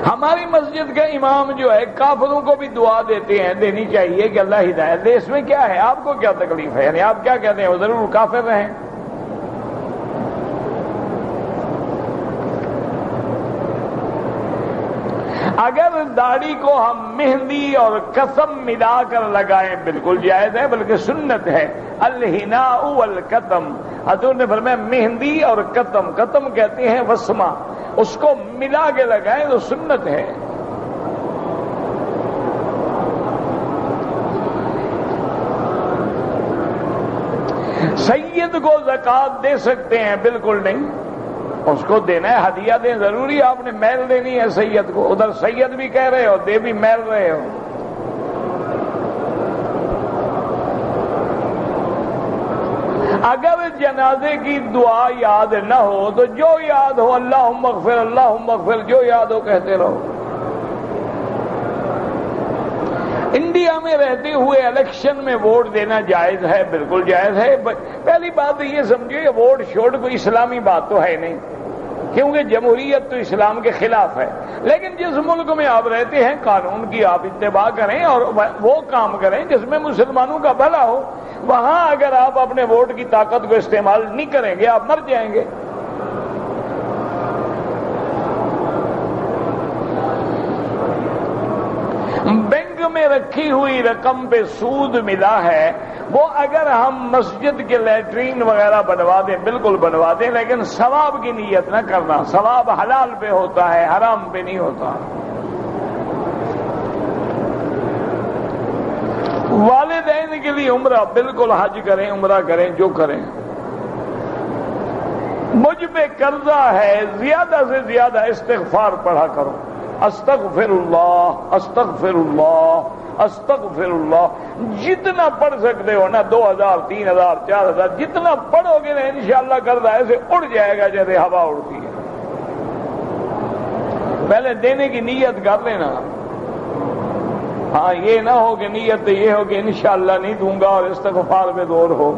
Speaker 1: ہماری مسجد کا امام جو ہے کافروں کو بھی دعا دیتے ہیں، دینی چاہیے کہ اللہ ہدایت دے، اس میں کیا ہے؟ آپ کو کیا تکلیف ہے؟ یعنی آپ کیا کہتے ہیں وہ ضرور کافر رہیں؟ اگر داڑھی کو ہم مہندی اور قسم ملا کر لگائیں بالکل جائز ہے، بلکہ سنت ہے، الحناء والقتم، حضور نے فرمایا مہندی اور قتم، قتم کہتے ہیں وسمہ، اس کو ملا کے لگائیں تو سنت ہے۔ سید کو زکوٰۃ دے سکتے ہیں؟ بالکل نہیں، اس کو دینا ہے، ہدیہ دیں، ضروری آپ نے میل دینی ہے سید کو، ادھر سید بھی کہہ رہے ہو، دے بھی میل رہے ہو۔ اگر جنازے کی دعا یاد نہ ہو تو جو یاد ہو، اللہم اغفر اللہم اغفر، جو یاد ہو کہتے رہو۔ انڈیا میں رہتے ہوئے الیکشن میں ووٹ دینا جائز ہے؟ بالکل جائز ہے۔ پہلی بات یہ سمجھو، یہ ووٹ شوٹ کوئی اسلامی بات تو ہے نہیں، کیونکہ جمہوریت تو اسلام کے خلاف ہے۔ لیکن جس ملک میں آپ رہتے ہیں قانون کی آپ اتباع کریں اور وہ کام کریں جس میں مسلمانوں کا بھلا ہو۔ وہاں اگر آپ اپنے ووٹ کی طاقت کو استعمال نہیں کریں گے آپ مر جائیں گے۔ بینک میں رکھی ہوئی رقم پہ سود ملا ہے، وہ اگر ہم مسجد کے لیٹرین وغیرہ بنوا دیں، بالکل بنوا دیں، لیکن ثواب کی نیت نہ کرنا۔ ثواب حلال پہ ہوتا ہے، حرام پہ نہیں ہوتا۔ والدین کے لیے عمرہ، بالکل حج کریں، عمرہ کریں، جو کریں۔ مجھ پہ قرضہ ہے، زیادہ سے زیادہ استغفار پڑھا کرو، استغفر اللہ استغفر اللہ استغفر اللہ، جتنا پڑھ سکتے ہو نا، 2000 3000 4000 جتنا پڑھو گے نا انشاءاللہ قرضہ ایسے اڑ جائے گا جیسے ہوا اڑتی ہے۔ پہلے دینے کی نیت کر لینا۔ ہاں یہ نہ ہو کہ نیت یہ ہو کہ انشاءاللہ نہیں دوں گا اور استغفار میں دور ہو،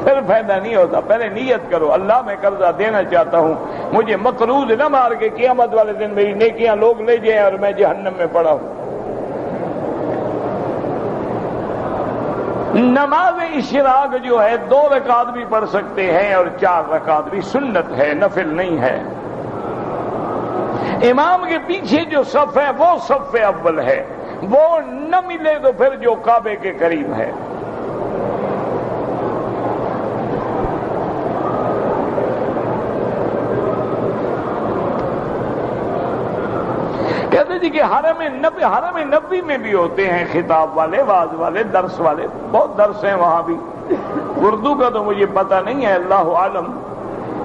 Speaker 1: پھر فائدہ نہیں ہوتا۔ پہلے نیت کرو، اللہ میں قرضہ دینا چاہتا ہوں، مجھے مقروض نہ مار کے قیامت والے دن میری نیکیاں لوگ لے جائیں اور میں جہنم میں پڑا ہوں۔ نماز اشراق جو ہے 2 رکعت بھی پڑھ سکتے ہیں اور 4 رکعت بھی، سنت ہے، نفل نہیں ہے۔ امام کے پیچھے جو صف ہے وہ صف اول ہے، وہ نہ ملے تو پھر جو کعبے کے قریب ہے۔ کہتے جی کہ حرم نبوی میں بھی ہوتے ہیں خطاب والے، واعظ والے، درس والے، بہت درس ہیں وہاں بھی۔ اردو کا تو مجھے پتہ نہیں ہے، اللہ عالم،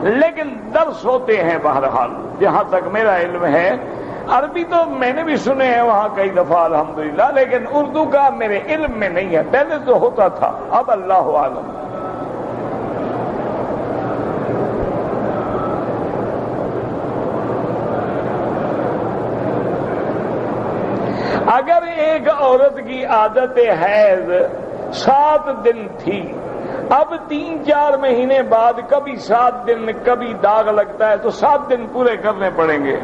Speaker 1: لیکن درس ہوتے ہیں بہرحال جہاں تک میرا علم ہے۔ عربی تو میں نے بھی سنے ہیں وہاں کئی دفعہ الحمدللہ، لیکن اردو کا میرے علم میں نہیں ہے، پہلے تو ہوتا تھا، اب اللہ عالم۔ اگر ایک عورت کی عادت حیض 7 دن تھی، اب 3-4 مہینے بعد کبھی 7 دن کبھی داغ لگتا ہے تو 7 دن پورے کرنے پڑیں گے۔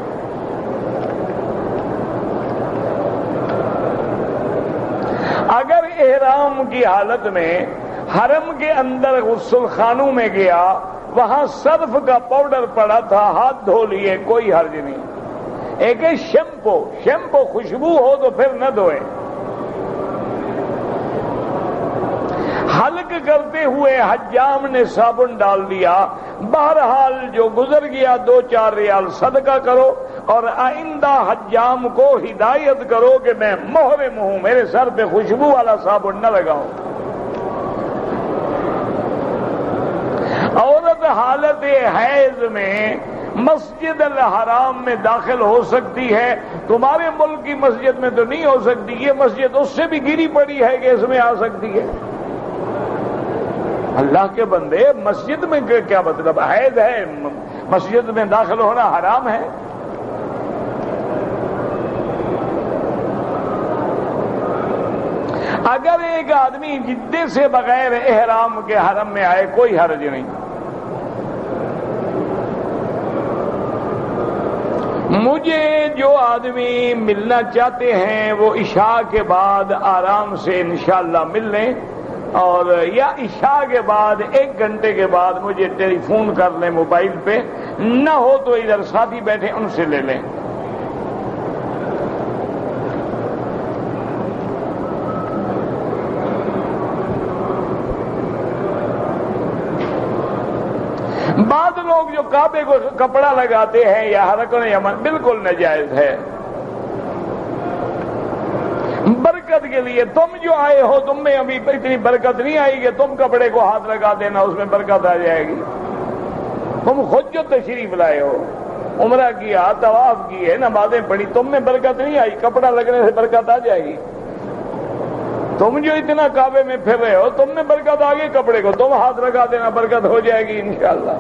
Speaker 1: اگر احرام کی حالت میں حرم کے اندر غسل خانوں میں گیا، وہاں صرف کا پاؤڈر پڑا تھا، ہاتھ دھو لیے، کوئی حرج نہیں۔ ایک ہے شیمپو خوشبو ہو تو پھر نہ دھوئے۔ حلق کرتے ہوئے حجام نے صابن ڈال دیا، بہرحال جو گزر گیا 2-4 ریال صدقہ کرو، اور آئندہ حجام کو ہدایت کرو کہ میں محرم ہوں، میرے سر پہ خوشبو والا صابن نہ لگاؤ۔ عورت حالت حیض میں مسجد الحرام میں داخل ہو سکتی ہے، تمہارے ملک کی مسجد میں تو نہیں ہو سکتی، یہ مسجد اس سے بھی گری پڑی ہے کہ اس میں آ سکتی ہے۔ اللہ کے بندے، مسجد میں کیا مطلب؟ حیض ہے، مسجد میں داخل ہونا حرام ہے؟ اگر ایک آدمی جدے سے بغیر احرام کے حرم میں آئے، کوئی حرج نہیں۔ مجھے جو آدمی ملنا چاہتے ہیں وہ عشاء کے بعد آرام سے انشاءاللہ مل لیں، اور یا عشاء کے بعد 1 گھنٹے کے بعد مجھے ٹیلی فون کر لیں موبائل پہ، نہ ہو تو ادھر ساتھی بیٹھے ان سے لے لیں۔ بعض لوگ جو کعبے کو کپڑا لگاتے ہیں یا رکن یمن، بالکل ناجائز ہے۔ برکت کے لیے تم جو آئے ہو تم میں ابھی اتنی برکت نہیں آئی کہ تم کپڑے کو ہاتھ لگا دینا اس میں برکت آ جائے گی. تم خود جو تشریف لائے ہو، عمرہ کیا، طواف کیے، نمازیں پڑھی، تم میں برکت نہیں آئی، کپڑا لگنے سے برکت آ جائے گی. تم جو اتنا کعبے میں پھر رہے ہو تم میں برکت آ گئی، کپڑے کو تم ہاتھ لگا دینا برکت ہو جائے گی انشاءاللہ.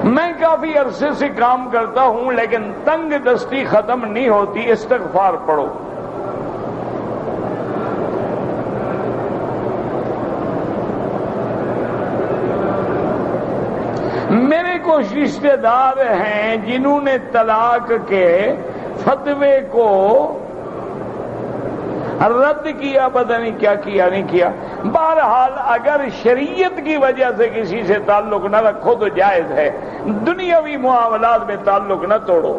Speaker 1: میں کافی عرصے سے کام کرتا ہوں لیکن تنگ دستی ختم نہیں ہوتی. استغفار پڑھو. میرے کچھ رشتے دار ہیں جنہوں نے طلاق کے فتوے کو رد کیا، پتہ نہیں کیا کیا نہیں کیا. بہرحال اگر شریعت کی وجہ سے کسی سے تعلق نہ رکھو تو جائز ہے، دنیاوی معاملات میں تعلق نہ توڑو.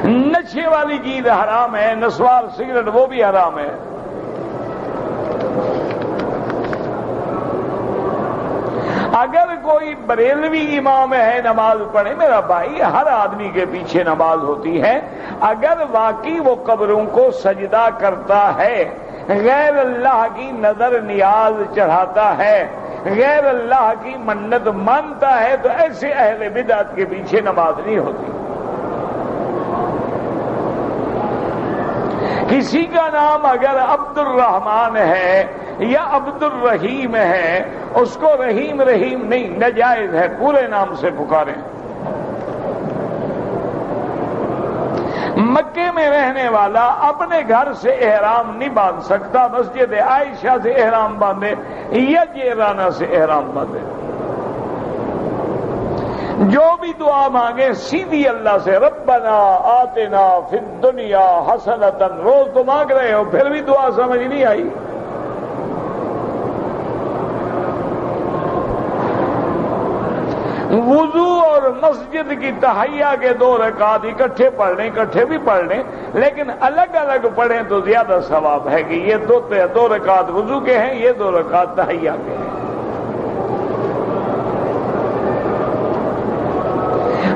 Speaker 1: نشے والی چیز حرام ہے، نسوار سگریٹ وہ بھی حرام ہے. اگر کوئی بریلوی امام ہے نماز پڑھے، میرا بھائی ہر آدمی کے پیچھے نماز ہوتی ہے. اگر واقعی وہ قبروں کو سجدہ کرتا ہے، غیر اللہ کی نظر نیاز چڑھاتا ہے، غیر اللہ کی منت مانتا ہے، تو ایسے اہل بدعت کے پیچھے نماز نہیں ہوتی. کسی کا نام اگر عبد الرحمن ہے یا عبد الرحیم ہے، اس کو رحیم رحیم نہیں، ناجائز ہے، پورے نام سے پکاریں. مکے میں رہنے والا اپنے گھر سے احرام نہیں باندھ سکتا، مسجد عائشہ سے احرام باندھے یا جیرانہ سے احرام باندھے. جو بھی دعا مانگے سیدھی اللہ سے، ربنا آتنا فی الدنیا حسنۃ، روز تو مانگ رہے ہو پھر بھی دعا سمجھ نہیں آئی. وضو اور مسجد کی تحیہ کے 2 رکعت اکٹھے پڑھ لیں، اکٹھے بھی پڑھ لیں، لیکن الگ الگ پڑھیں تو زیادہ ثواب ہے کہ یہ 2 رکعت وضو کے ہیں، یہ 2 رکعت تحیہ کے ہیں.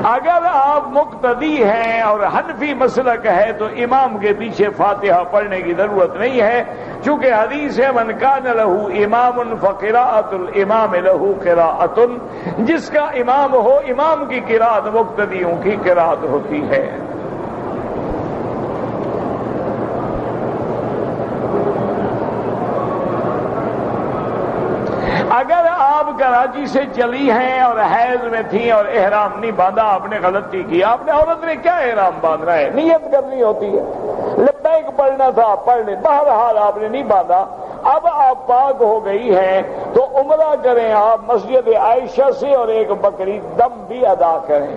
Speaker 1: اگر آپ مقتدی ہیں اور حنفی مسلک ہے تو امام کے پیچھے فاتحہ پڑھنے کی ضرورت نہیں ہے، چونکہ حدیث ہے من کان لہ امام فقراءۃ الامام لہ قراءۃ، جس کا امام ہو امام کی قراءت مقتدیوں کی قراءت ہوتی ہے. اگر آپ کراچی سے چلی ہیں اور حیض میں تھیں اور احرام نہیں باندھا، آپ نے غلطی کی. آپ نے عورت نے کیا احرام باندھنا ہے، نیت کرنی ہوتی ہے، لبیک پڑھنا تھا پڑھ لیں، بہرحال آپ نے نہیں باندھا. اب آپ پاک ہو گئی ہیں تو عمرہ کریں آپ مسجد عائشہ سے اور ایک بکری دم بھی ادا کریں.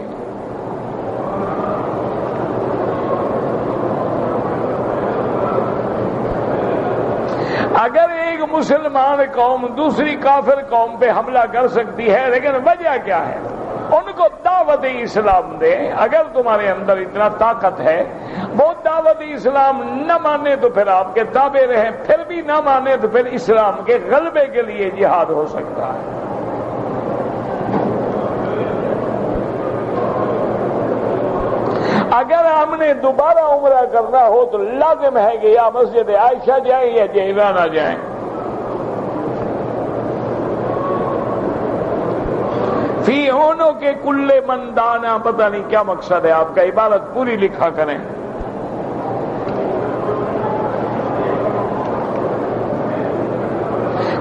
Speaker 1: اگر ایک مسلمان قوم دوسری کافر قوم پہ حملہ کر سکتی ہے، لیکن وجہ کیا ہے؟ ان کو دعوت اسلام دیں. اگر تمہارے اندر اتنا طاقت ہے، وہ دعوت اسلام نہ مانے تو پھر آپ کے تابع رہیں، پھر بھی نہ مانے تو پھر اسلام کے غلبے کے لیے جہاد ہو سکتا ہے. اگر ہم نے دوبارہ عمرہ کرنا ہو تو لازم ہے کہ یا مسجد عائشہ جائیں یا جیرانہ جائیں. فی ہونوں کے کلے مندانہ، پتہ نہیں کیا مقصد ہے آپ کا، عبارت پوری لکھا کریں.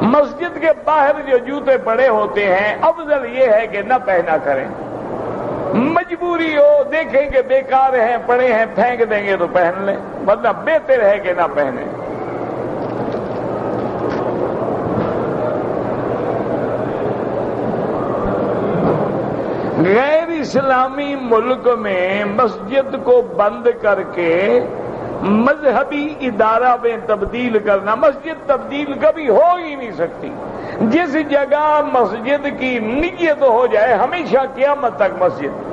Speaker 1: مسجد کے باہر جو جوتے پڑے ہوتے ہیں افضل یہ ہے کہ نہ پہنا کریں. مجبوری ہو، دیکھیں کہ بیکار ہیں پڑے ہیں پھینک دیں گے تو پہن لیں، ورنہ بہتر ہے کہ نہ پہنیں. غیر اسلامی ملک میں مسجد کو بند کر کے مذہبی ادارہ میں تبدیل کرنا، مسجد تبدیل کبھی ہو ہی نہیں سکتی. جس جگہ مسجد کی نیت ہو جائے ہمیشہ قیامت تک مسجد.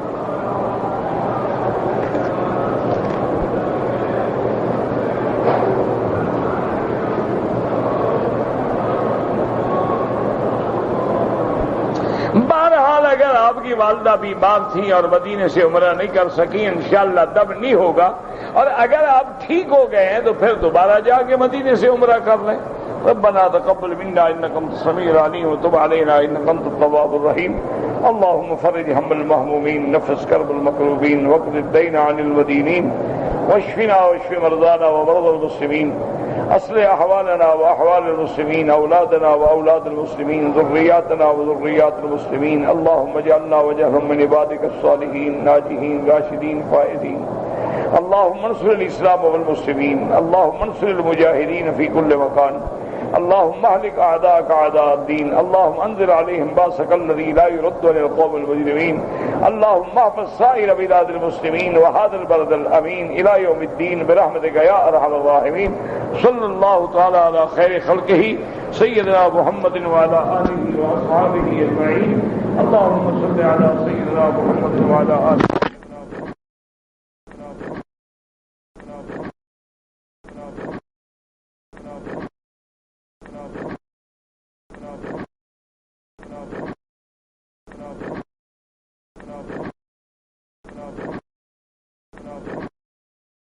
Speaker 1: بہرحال اگر آپ آپ کی والدہ بیمار تھیں اور مدینے سے عمرہ نہیں کر سکیں، انشاءاللہ تب نہیں ہوگا، اور اگر آپ ٹھیک ہو گئے ہیں تو پھر دوبارہ جا کے مدینے سے عمرہ کر لیں۔ ربنا تقبل منا انك انت السميع العليم وتب علينا انك انت التواب الرحيم اللهم فرج هم المهمومين نفس كرب المكروبين واقض الدين عن المدينين واشفنا واشف مرضانا ومرضى المسلمين اصلح احوالنا واحوال المسلمين اولادنا واولاد المسلمين ذرياتنا وذريات المسلمين اللهم اجعلنا واجعلهم من عبادك الصالحين ناجحين راشدين فائزين اللهم انصر الاسلام والمسلمين اللهم انصر المجاهدين في كل مكان اللهم اهلك اعداءك اعداء الدين اللهم انزل عليهم باسك الذي لا يرد عن القوم المجرمين اللهم احفظ سائر بلاد المسلمين وهذا البلد الامين الى يوم الدين برحمتك يا ارحم الراحمين صلى الله تعالى على خير خلقه سيدنا محمد وعلى اله واصحابه اجمعين اللهم صل على سيدنا محمد وعلى اله